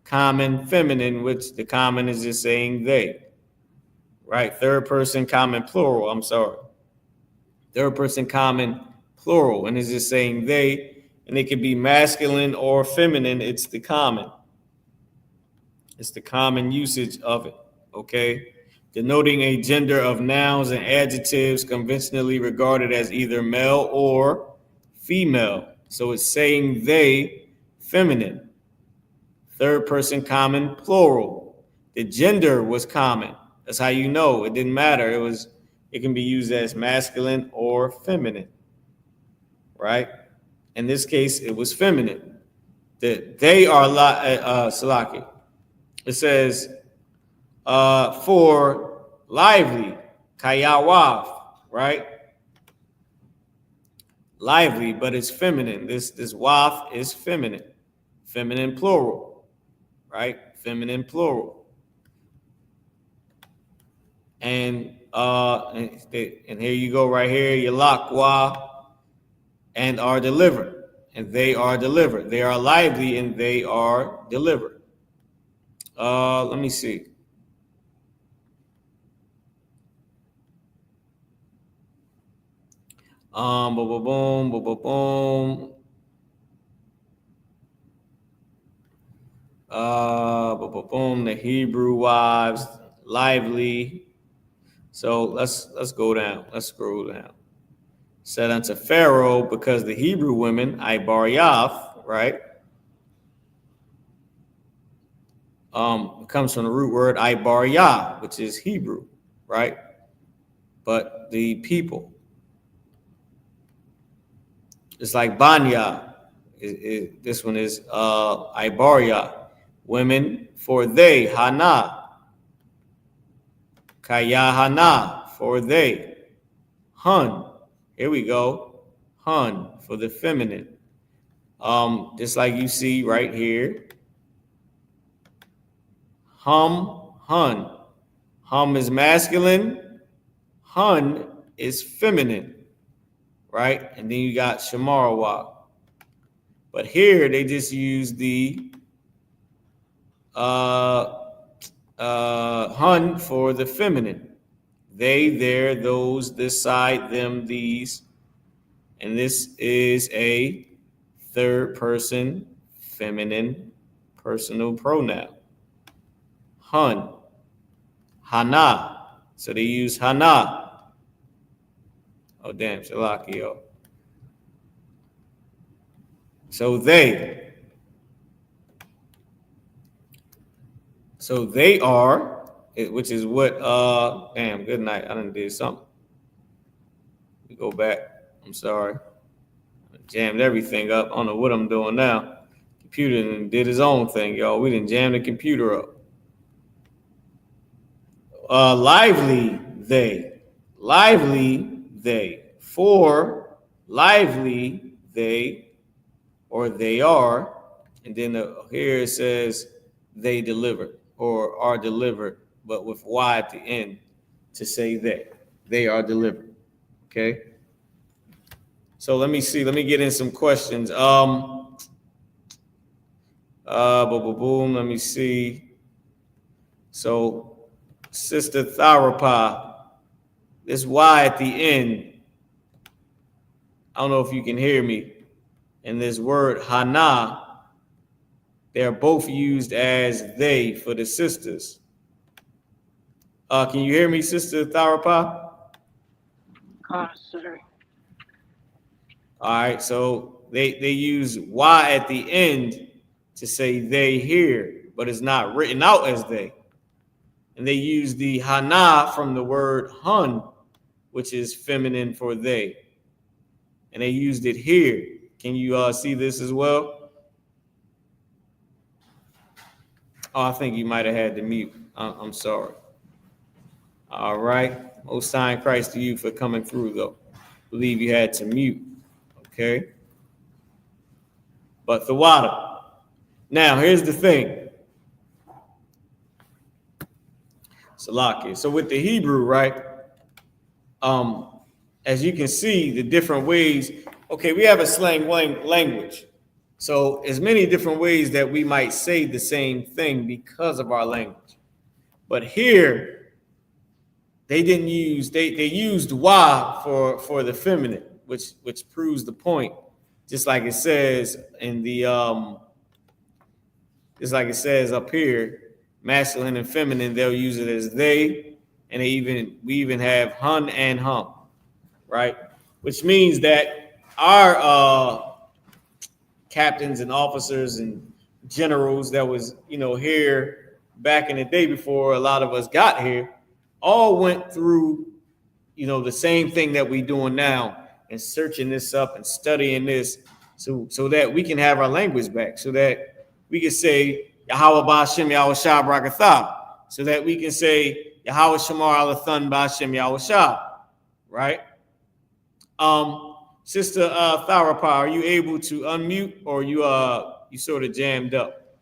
common, feminine, which the common is just saying they, right? Third person, common, plural, I'm sorry. Third person, common, plural, and it's just saying they, and it could be masculine or feminine. It's the common. It's the common usage of it, okay? denoting a gender of nouns and adjectives conventionally regarded as either male or female. So it's saying they, feminine. Third person common, plural. The gender was common. That's how you know. It didn't matter. It can be used as masculine or feminine, right? In this case, it was feminine. They are Salaki. It says for lively, YAHUAH, right? Lively, but it's feminine. This waf is feminine. Feminine plural, right? Feminine plural. And here you go right here, YAHUAH, and are delivered. And they are delivered. They are lively and they are delivered. Let me see. Boom, boom, boom, boom, boom, boom. Boom, boom, boom. The Hebrew wives, lively. So let's go down. Let's scroll down. Said unto Pharaoh, because the Hebrew women, I.B.O.W, right? It comes from the root word I.B.O.W, which is Hebrew, right? But the people. It's like Banya. This one is I.B.O.W, women for they, Hana. YAHANNA for they. Hun. Here we go. Hun for the feminine. Just like you see right here. Hum, hun. Hum is masculine. Hun is feminine. Right? And then you got Shamarawah. But here they just use the hun for the feminine. They, their, those, this side, them, these. And this is a third person feminine personal pronoun. Hun. Hana. So they use Hana. Oh, damn, Shalakio. So they. So they are, which is what, damn, good night. I done did something. We go back. I'm sorry. I jammed everything up. I don't know what I'm doing now. Computer did his own thing, y'all. We didn't jam the computer up. Lively, they. Lively, they. For lively, they, or they are. And then here it says they delivered. Or are delivered, but with Y at the end to say they are delivered. Okay. So let me see. Let me get in some questions. Boom, boom, boom. Let me see. So, Sister Tharapa, this Y at the end. I don't know if you can hear me. And this word Hana. They're both used as they for the sisters. Can you hear me, Sister Tharapa? Sir. All right, so they use Y at the end to say they here, but it's not written out as they. And they use the Hana from the word hun, which is feminine for they. And they used it here. Can you see this as well? Oh, I think you might have had to mute. I'm sorry. All right. Most High in Christ to you for coming through, though. Believe you had to mute. Okay. But the water. Now, here's the thing. Salaki. So with the Hebrew, right? As you can see, the different ways. Okay, we have a slang language. So as many different ways that we might say the same thing because of our language. But here, they didn't use, they used wa for the feminine, which proves the point. Just like it says in the, just like it says up here, masculine and feminine, they'll use it as they, and we even have hun and hum, right? Which means that our captains and officers and generals that was, here back in the day before a lot of us got here, all went through, the same thing that we doing now, and searching this up and studying this so that we can have our language back, so that we can say Yahawah Ba'Hashem Yahushua Brakatha, so that we can say Yahawah Shamar Alathan Ba'Hashem Yahushua, right? Sister Tharapa, are you able to unmute, or you sort of jammed up?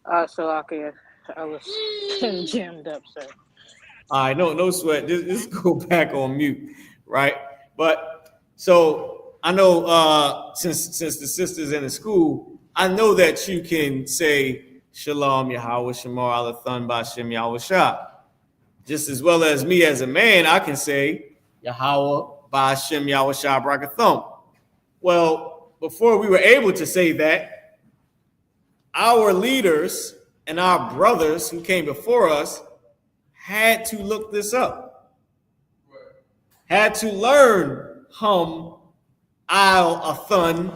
Salakia, I was jammed up, sir. All right, no sweat. Just go back on mute, right? But so I know since the sisters in the school, I know that you can say Shalom Yahawah Shamar Alathan Ba'Hashem Yahushua. Just as well as me as a man, I can say Yahawah Ba'Hashem Yahushua Brakathum. Well, before we were able to say that, our leaders and our brothers who came before us had to look this up. Had to learn hum, al, athun,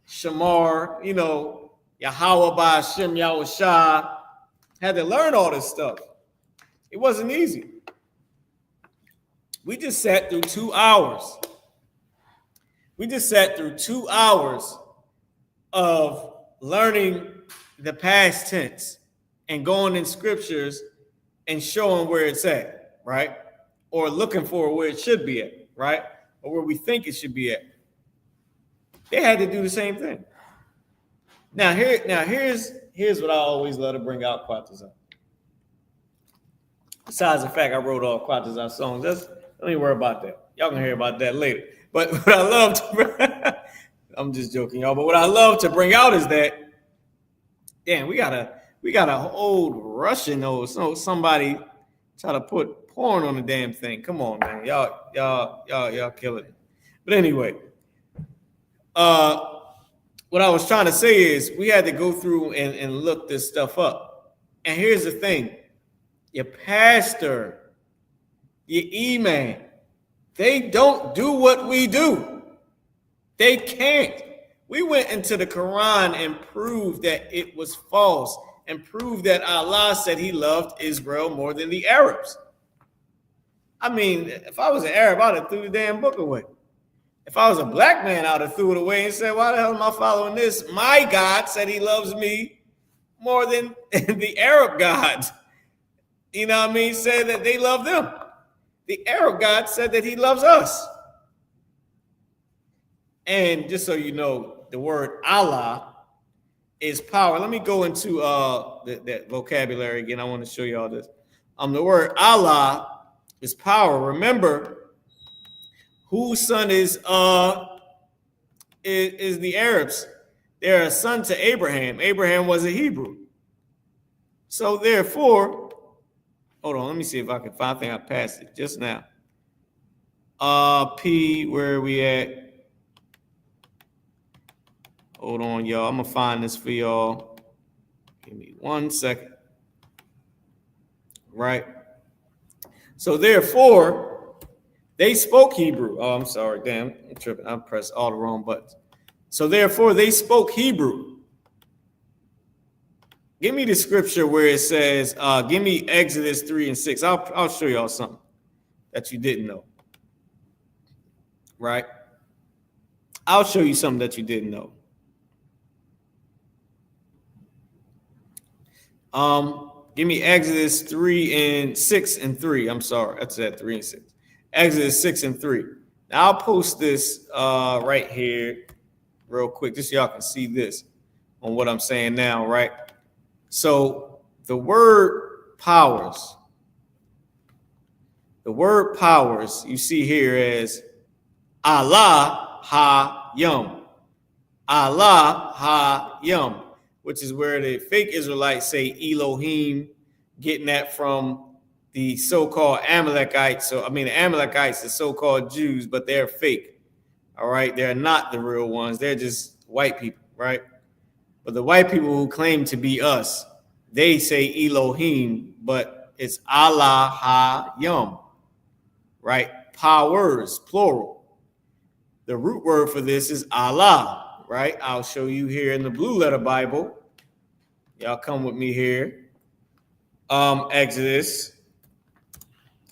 shamar, Yahawah Ba'Hashem Yahushua. Had to learn all this stuff. It wasn't easy. We just sat through 2 hours. We just sat through 2 hours of learning the past tense and going in scriptures and showing where it's at, right? Or looking for where it should be at, right? Or where we think it should be at. They had to do the same thing. Now here's what I always love to bring out Quatazar. Besides the fact I wrote all Quatazar songs, don't even worry about that. Y'all can hear about that later. But what I love to I'm just joking, y'all. But what I love to bring out is that, damn, we got a old Russian or somebody try to put porn on the damn thing. Come on, man. Y'all killing it. But anyway, what I was trying to say is we had to go through and look this stuff up. And here's the thing. Your pastor, your imam, they don't do what we do. They can't. We went into the Quran and proved that it was false, and proved that Allah said he loved Israel more than the Arabs. I mean, if I was an Arab, I'd have threw the damn book away. If I was a black man, I'd have threw it away and said, why the hell am I following this? My God said he loves me more than the Arab gods. You know what I mean? Said that they love them. The Arab God said that he loves us. And just so you know, the word Allah is power. Let me go into that vocabulary again. I want to show you all this. The word Allah is power. Remember, whose son is the Arabs? They're a son to Abraham. Abraham was a Hebrew. So therefore, hold on, let me see if I can find. I think I passed it just now. P, where are we at? Hold on, y'all. I'm gonna find this for y'all. Give me 1 second. Right. So therefore, they spoke Hebrew. Oh, I'm sorry. Damn, I'm tripping. I pressed all the wrong buttons. So therefore, they spoke Hebrew. Give me the scripture where it says, give me Exodus 3 and 6. I'll show y'all something that you didn't know. Right? I'll show you something that you didn't know. Give me Exodus 3 and 6 and 3. I'm sorry. That's at 3 and 6. Exodus 6 and 3. Now I'll post this right here real quick, just so y'all can see this on what I'm saying now, right? So the word powers, you see here as Allah ha yum. Allah ha yum, which is where the fake Israelites say Elohim, getting that from the so-called Amalekites. So, I mean, the Amalekites, the so-called Jews, but they're fake. All right. They're not the real ones. They're just white people. Right. But the white people who claim to be us, they say Elohim, but It's Allahayim, right? Powers, plural. The root word for this is Allah, right? I'll show you here in the Blue Letter Bible. Y'all come with me here. Exodus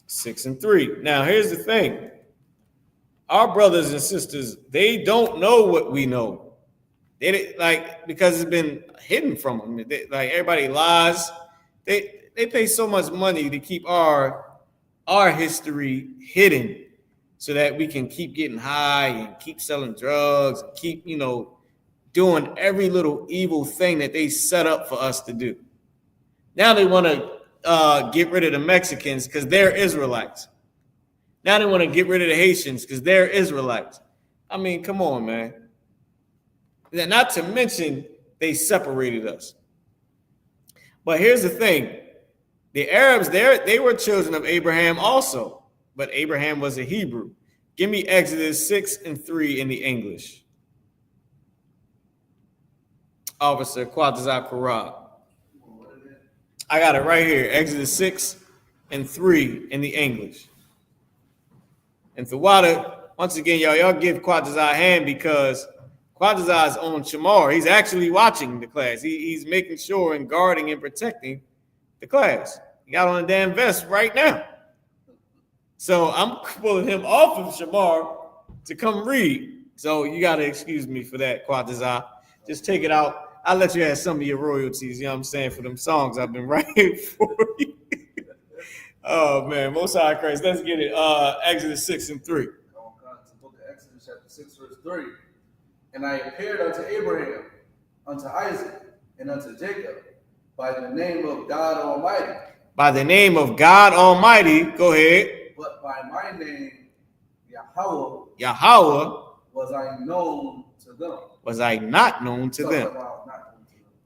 6:3. Now, here's the thing. Our brothers and sisters, they don't know what we know. They like, because it's been hidden from them. Like, everybody lies. They pay so much money to keep our history hidden so that we can keep getting high and keep selling drugs and keep, doing every little evil thing that they set up for us to do. Now they want to get rid of the Mexicans because they're Israelites. Now they want to get rid of the Haitians because they're Israelites. I mean, come on, man. Not to mention they separated us. But here's the thing. The Arabs, they were children of Abraham also, but Abraham was a Hebrew. Give me Exodus 6:3 in the English. Officer Quatazak Qur'an. I got it right here. Exodus 6:3 in the English. And Thawada, once again, y'all give Quatazak a hand because Quatazak is on Shamar. He's actually watching the class. He's making sure and guarding and protecting the class. He got on a damn vest right now. So I'm pulling him off of Shamar to come read. So you got to excuse me for that, Quatazak. Just take it out. I'll let you have some of your royalties, you know what I'm saying, for them songs I've been writing for you. Oh, man, Most High Christ. Let's get it. Exodus 6:3. Oh, God, it's the book of Exodus, chapter 6, verse 3. And I appeared unto Abraham, unto Isaac, and unto Jacob, by the name of God Almighty. By the name of God Almighty, go ahead. But by my name, YAHUAH, was I known to them. Was I not known to them?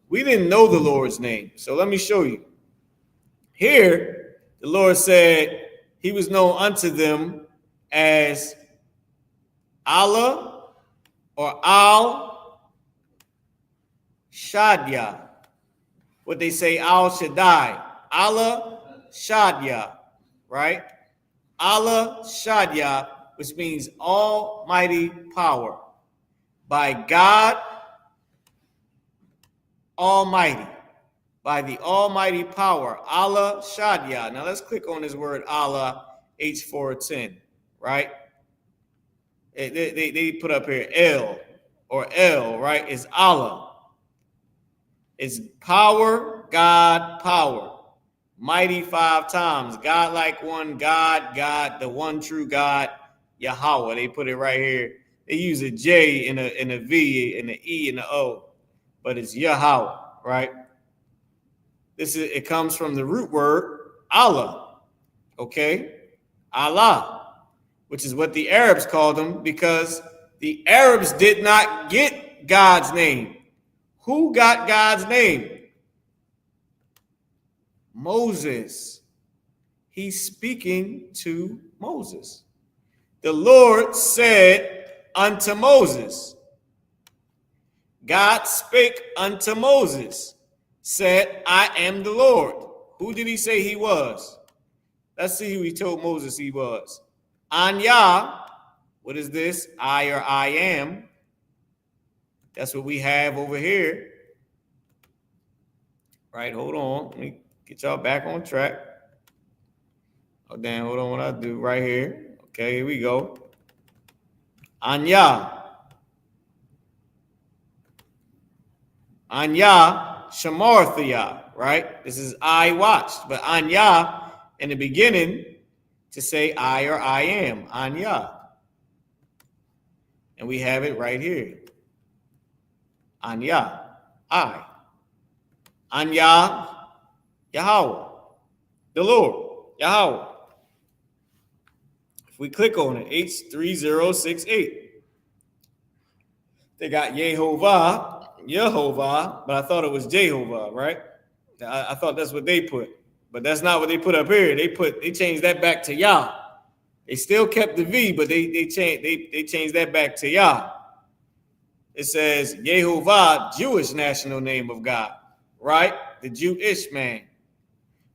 We didn't know the Lord's name. So let me show you. Here, the Lord said he was known unto them as Allah or Al Shaddai. What they say, Al Shaddai. Allah Shaddai, right? Allah Shaddai, which means almighty power. By God Almighty, by the almighty power, Allah Shaddai. Now let's click on this word Allah, H410, right? They put up here L or L, right? It's Allah. It's power, God, power. Mighty 5 times. God like one, God, the one true God, Yahawah. They put it right here. They use a J and a V and an E and an O, but it's Yahawah, right? It comes from the root word Allah, okay? Allah, which is what the Arabs called him because the Arabs did not get God's name. Who got God's name? Moses. He's speaking to Moses. The Lord said unto Moses, God spake unto Moses, said, I am the Lord. Who did he say he was? Let's see who he told Moses he was. Anya, what is this? I or I am. That's what we have over here. Right, hold on. Let me get y'all back on track. Oh, damn, hold on what I do right here. Okay, here we go. Anya. Anya Shamarthia, right? This is I watched, but Anya in the beginning to say I or I am. Anya. And we have it right here. Anya, I. Anya, Yahawah, the Lord, Yahawah. If we click on it, H3068, they got Yehovah, but I thought it was Jehovah, right? I thought that's what they put, but that's not what they put up here. They changed that back to Yah. They still kept the V, but they changed that back to Yah. It says Yehovah, Jewish national name of God, right? The Jewish man.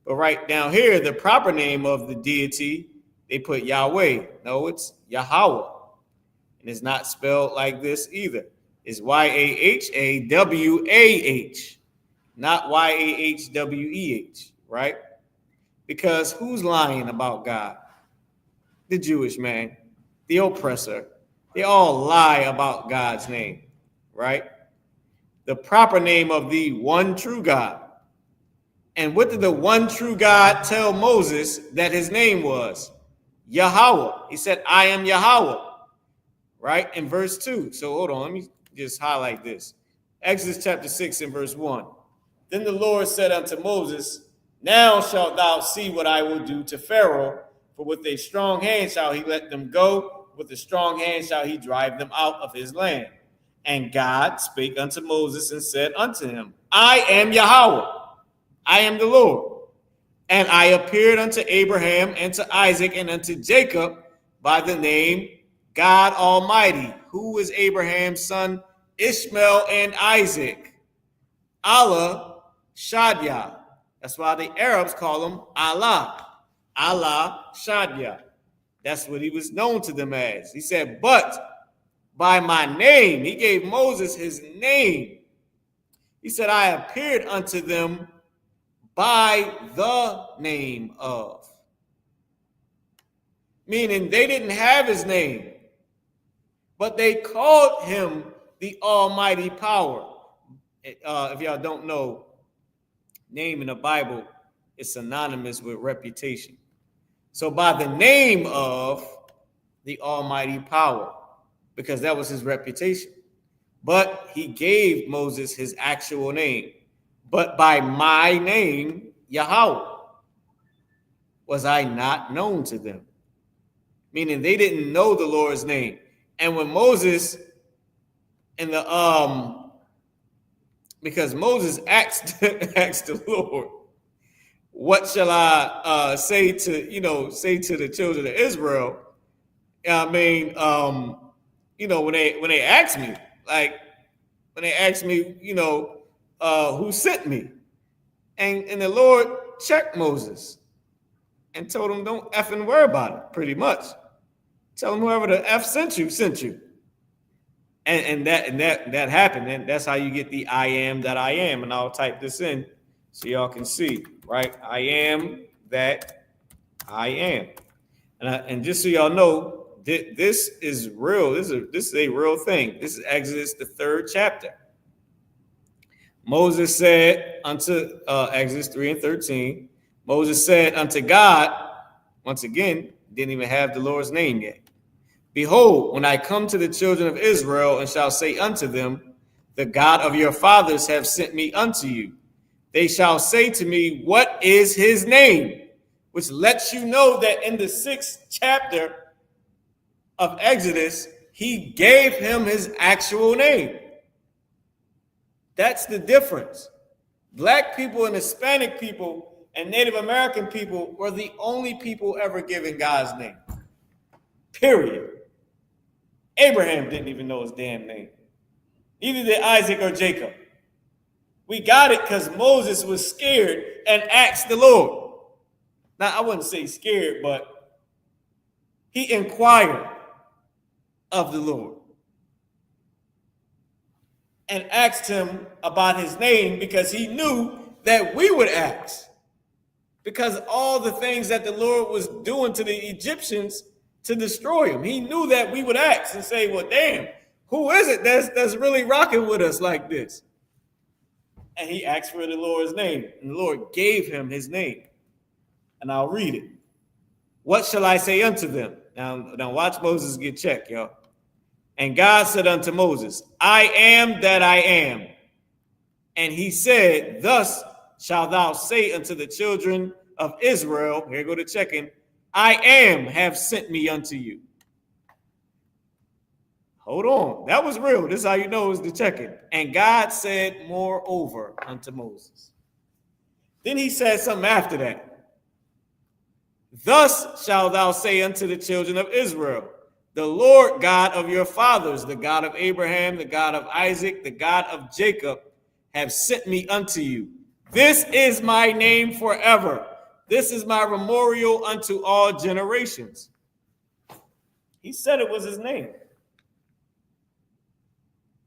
But right down here, the proper name of the deity, they put Yahweh. No, it's YAHAWAH. And it's not spelled like this either. It's YAHAWAH, not YAHWEH, right? Because who's lying about God? The Jewish man, the oppressor. They all lie about God's name, right? The proper name of the one true God. And what did the one true God tell Moses that his name was? Yahawah. He said, I am Yahawah, right? In verse 2. So hold on, let me just highlight this. Exodus chapter 6 and verse 1. Then the Lord said unto Moses, now shalt thou see what I will do to Pharaoh, for with a strong hand shall he let them go, with a strong hand shall he drive them out of his land. And God spake unto Moses and said unto him, I am Yahawah. I am the Lord, and I appeared unto Abraham and to Isaac and unto Jacob by the name God Almighty. Who is Abraham's son? Ishmael and Isaac. Allah Shadia. That's why the Arabs call him Allah. Allah Shadia. That's what he was known to them as. He said, but by my name, he gave Moses his name. He said, I appeared unto them by the name of. Meaning they didn't have his name, but they called him the Almighty Power. If y'all don't know, name in the Bible is synonymous with reputation. So by the name of the Almighty Power, because that was his reputation. But he gave Moses his actual name. But by my name, Yahawah, was I not known to them. Meaning they didn't know the Lord's name. And when Moses in the because Moses asked the Lord, what shall I say to the children of Israel? I mean, when they ask me, who sent me? And the Lord checked Moses and told him, don't effing worry about it, pretty much. Tell him whoever the F sent you. And that happened. And that's how you get the I am that I am. And I'll type this in so y'all can see, right? I am that I am. And just so y'all know, this is real. This is a real thing. This is Exodus, the 3rd chapter. Moses said unto Exodus 3 and 13, Moses said unto God, once again, didn't even have the Lord's name yet. Behold, when I come to the children of Israel and shall say unto them, the God of your fathers have sent me unto you, they shall say to me, what is his name? Which lets you know that in the 6th chapter of Exodus, he gave him his actual name. That's the difference. Black people and Hispanic people and Native American people were the only people ever given God's name. Period. Abraham didn't even know his damn name. Neither did Isaac or Jacob. We got it because Moses was scared and asked the Lord. Now, I wouldn't say scared, but he inquired of the Lord and asked him about his name because he knew that we would ask. Because all the things that the Lord was doing to the Egyptians to destroy him, he knew that we would ask and say, well, damn, who is it that's really rocking with us like this? And he asked for the Lord's name, and the Lord gave him his name. And I'll read it. What shall I say unto them? Now watch Moses get checked, y'all. And God said unto Moses, I am that I am. And he said, thus shalt thou say unto the children of Israel, here go the checking, I am have sent me unto you. Hold on. That was real. This is how you know it's the checking. And God said moreover unto Moses. Then he said something after that. Thus shalt thou say unto the children of Israel, the Lord God of your fathers, the God of Abraham, the God of Isaac, the God of Jacob, have sent me unto you. This is my name forever, This is my memorial unto all generations. He said it was his name.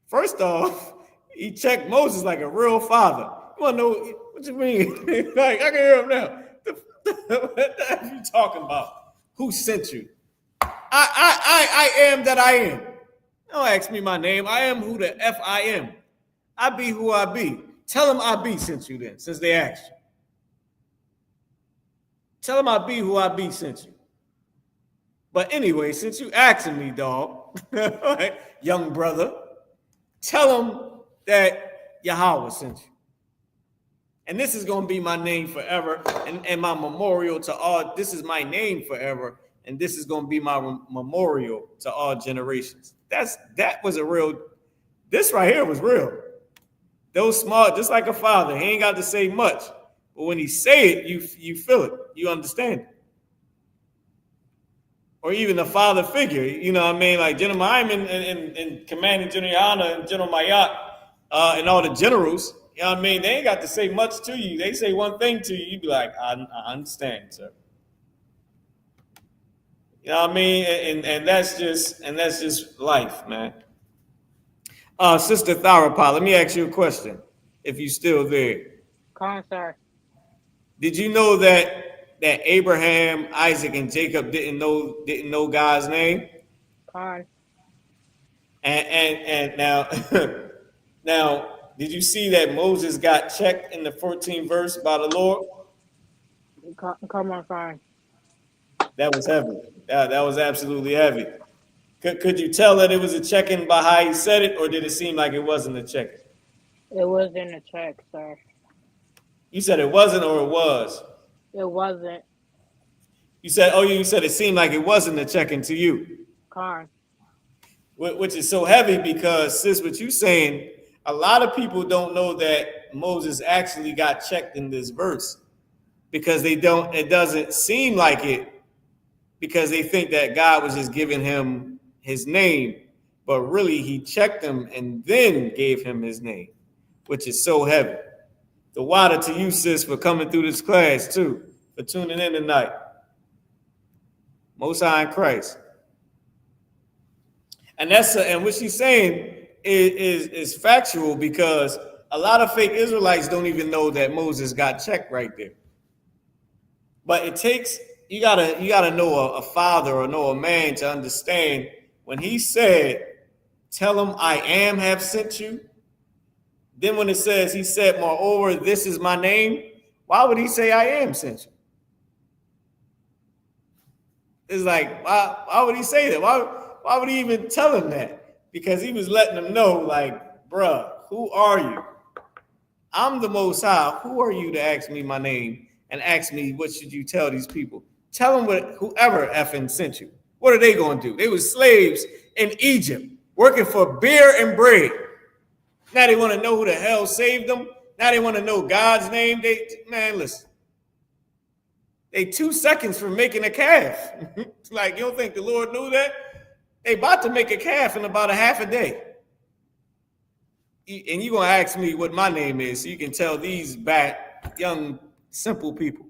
First off, he checked Moses like a real father. You want to know what you mean? Like, I can hear him now. What the heck are you talking about? Who sent you? I am that I am. Don't ask me my name. I am who the F I am. I be who I be. Tell them I be sent you then, since they asked you. Tell them I be who I be sent you. But anyway, since you asking me, dog, young brother, tell them that YAHUWAH sent you. And this is going to be my name forever and my memorial to all. This is my name forever. And this is going to be my memorial to all generations. That was a real, this right here was real. Those small, just like a father, he ain't got to say much. But when he say it, you feel it. You understand it. Or even a father figure, you know what I mean? Like General Hyman and Commanding General YAHANNA and General Mayat and all the generals, you know what I mean? They ain't got to say much to you. They say one thing to you, you be like, I understand, sir. You know what I mean? And that's just life, man. Sister Tharapah, let me ask you a question, if you're still there. Come on, sir. Did you know that Abraham, Isaac, and Jacob didn't know God's name? Con. And now, now, did you see that Moses got checked in the 14th verse by the Lord? Come on, fine. That was heavy. That was absolutely heavy. Could you tell that it was a check-in by how he said it, or did it seem like it wasn't a check-in? It wasn't a check, sir. You said it wasn't, or it was? It wasn't. You said it seemed like it wasn't a check-in to you. Con. Which is so heavy because, sis, what you saying, a lot of people don't know that Moses actually got checked in this verse because it doesn't seem like it, because they think that God was just giving him his name, but really he checked him and then gave him his name, which is so heavy. The water to you, sis, for coming through this class too, for tuning in tonight. Most High in Christ. And and what she's saying is factual, because a lot of fake Israelites don't even know that Moses got checked right there. But it takes, you gotta know a father or know a man to understand when he said, tell him I am have sent you. Then when it says, he said, moreover, this is my name, why would he say I am sent you? It's like, why would he say that? Why would he even tell him that? Because he was letting them know, like, bruh, who are you? I'm the Most High. Who are you to ask me my name and ask me what should you tell these people? Tell them whoever effing sent you. What are they going to do? They were slaves in Egypt working for beer and bread. Now they want to know who the hell saved them. Now they want to know God's name. Man, listen. They 2 seconds from making a calf. Like, you don't think the Lord knew that? They about to make a calf in about a half a day. And you're going to ask me what my name is so you can tell these bad, young, simple people.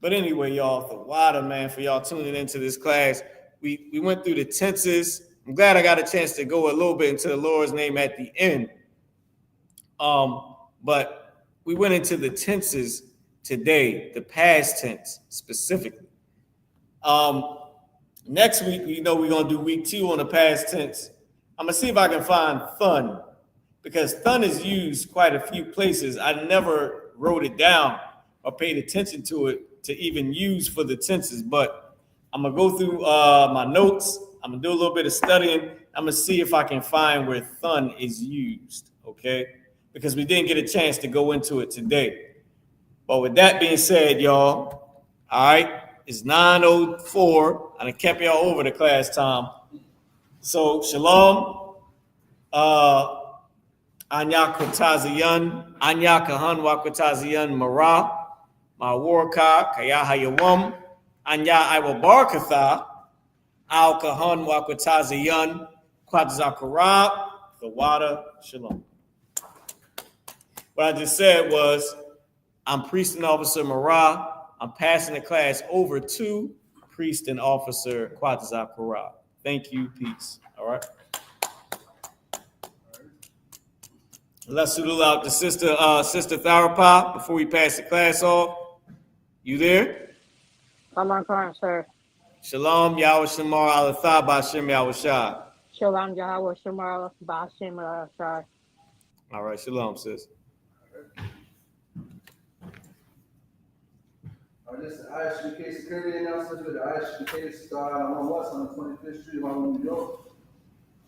But anyway, y'all, the water, man, for y'all tuning into this class. We went through the tenses. I'm glad I got a chance to go a little bit into the Lord's name at the end. But we went into the tenses today, the past tense specifically. Next week, we're going to do week 2 on the past tense. I'm going to see if I can find thun, because thun is used quite a few places. I never wrote it down or paid attention to it to even use for the tenses, but I'm going to go through my notes. I'm going to do a little bit of studying. I'm going to see if I can find where thun is used, okay? Because we didn't get a chance to go into it today. But with that being said, y'all, all right, it's 9:04. I done kept y'all over the class time. So, shalom. Anya Kwatazayan, Anya Kahan Wakwatazayan Mara, Mawarka, Kayahayawam, Anya Iwabarkatha, Al Kahan Wakwatazayan, Kwadzakara, the water, shalom. What I just said was, I'm Priest and Officer Marah. I'm passing the class over to Priest and Officer Quatazah Parah. Thank you. Peace. All right. Let's salute out the sister Tharapah before we pass the class off. You there? Come on, sir. Shalom, Yahweh Shamar, Alathah, Ba'ashem, Yahushua. Shalom, Yahweh, Shemar, Ba'ashem, Shai. All right, shalom, sis. This is the I.S.U.P.K security announcement for the I.S.U.P.K started on West on the 25th Street, Harlem, New York.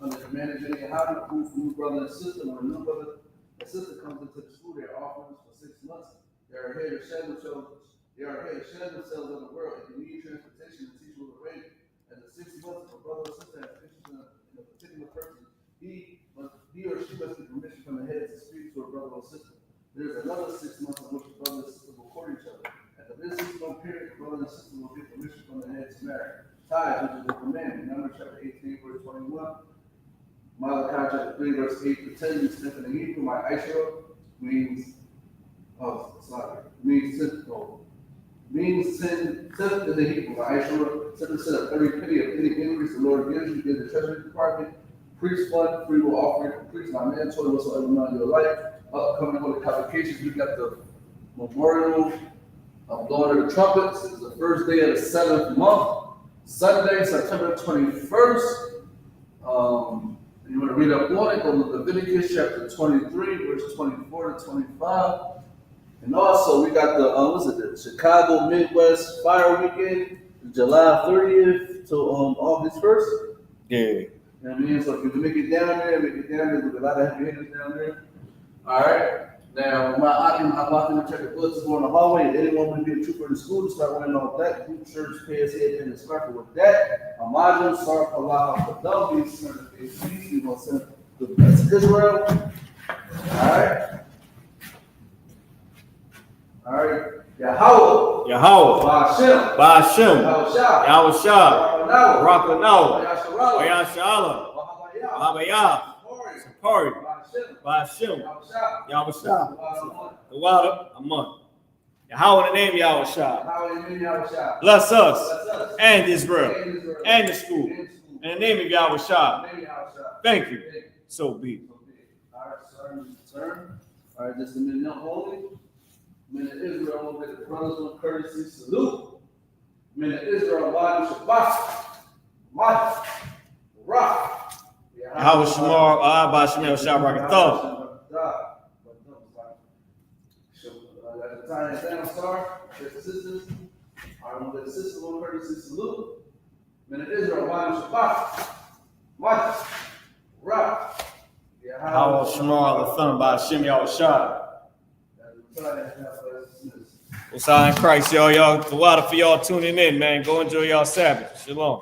Under the manager, YAHANNA, who new brother and sister, when a new brother and sister comes into the school, they're offerings for 6 months. They are here to shed themselves of the world. If you need transportation, the teacher will arrange it. At the 6 months, if a brother or sister has issues in a particular person, he or she must get permission from the head to speak to a brother or sister. There is another 6 months in which the brother and sister will court each other. At this 6 month period, the brother and sister will get permission from the head to marry. Tithe, which is the commandment. Numbers chapter 18, verse 21. Malachi chapter 3, verse 8 to 10. Means in the Hebrew, my I.S.U.P.K means sin in the Hebrew. My I.S.U.P.K 10% of every penny of any increase the Lord gives you in the treasury department. Priest fund, free will offering, priest my mandatory whatsoever among your life. Upcoming holy convocations, we got the memorial of blowing of the trumpets. It's the first day of the 7th month, Sunday, September 21st. You want to read up on it, go to Leviticus chapter 23, verse 24 to 25. And also, we got the Chicago Midwest Fire Weekend, July 30th to August 1st. Yeah. You know what I mean? So if you can make it down there, there's a lot of heavy hitters down there. All right. Now, I'm walking to check the books on the hallway. If anyone want to be a trooper in the school to start wearing all black, boot shirts, pants, headband, and scarf with that. Imagine, Sarah Allah, B.O.W, certification. We're going to send the best to Israel. All right. All right. YAHAWAH. YAHAWAH. Ba'ashem. Ba'ashem. Yahushua. Rakanawa. Yashala. YAHUAH. SICARII. Ba'ashem. Yahushua. The water, a month. Yahweh in the name Yahushua. Bless us and Israel and the school. In the name of Yahushua. Thank you. So be it. All right, sir. All right, just a minute now, holy. Minute Israel, we'll get the brothers on courtesy salute. Minute Israel, YAHUSHUA. Yahweh Shamar, Ba'ashem, Yahushua, Rakatah. At the time it's down, star, there's the sisters. All right, we'll get the sisters on courtesy salute. Minute Israel, YAHUSHUA. Yahweh Shamar, the Son, Ba'ashem, Yahushua. What's up in Christ, y'all? The water for y'all tuning in, man. Go enjoy y'all Sabbath. Shalom.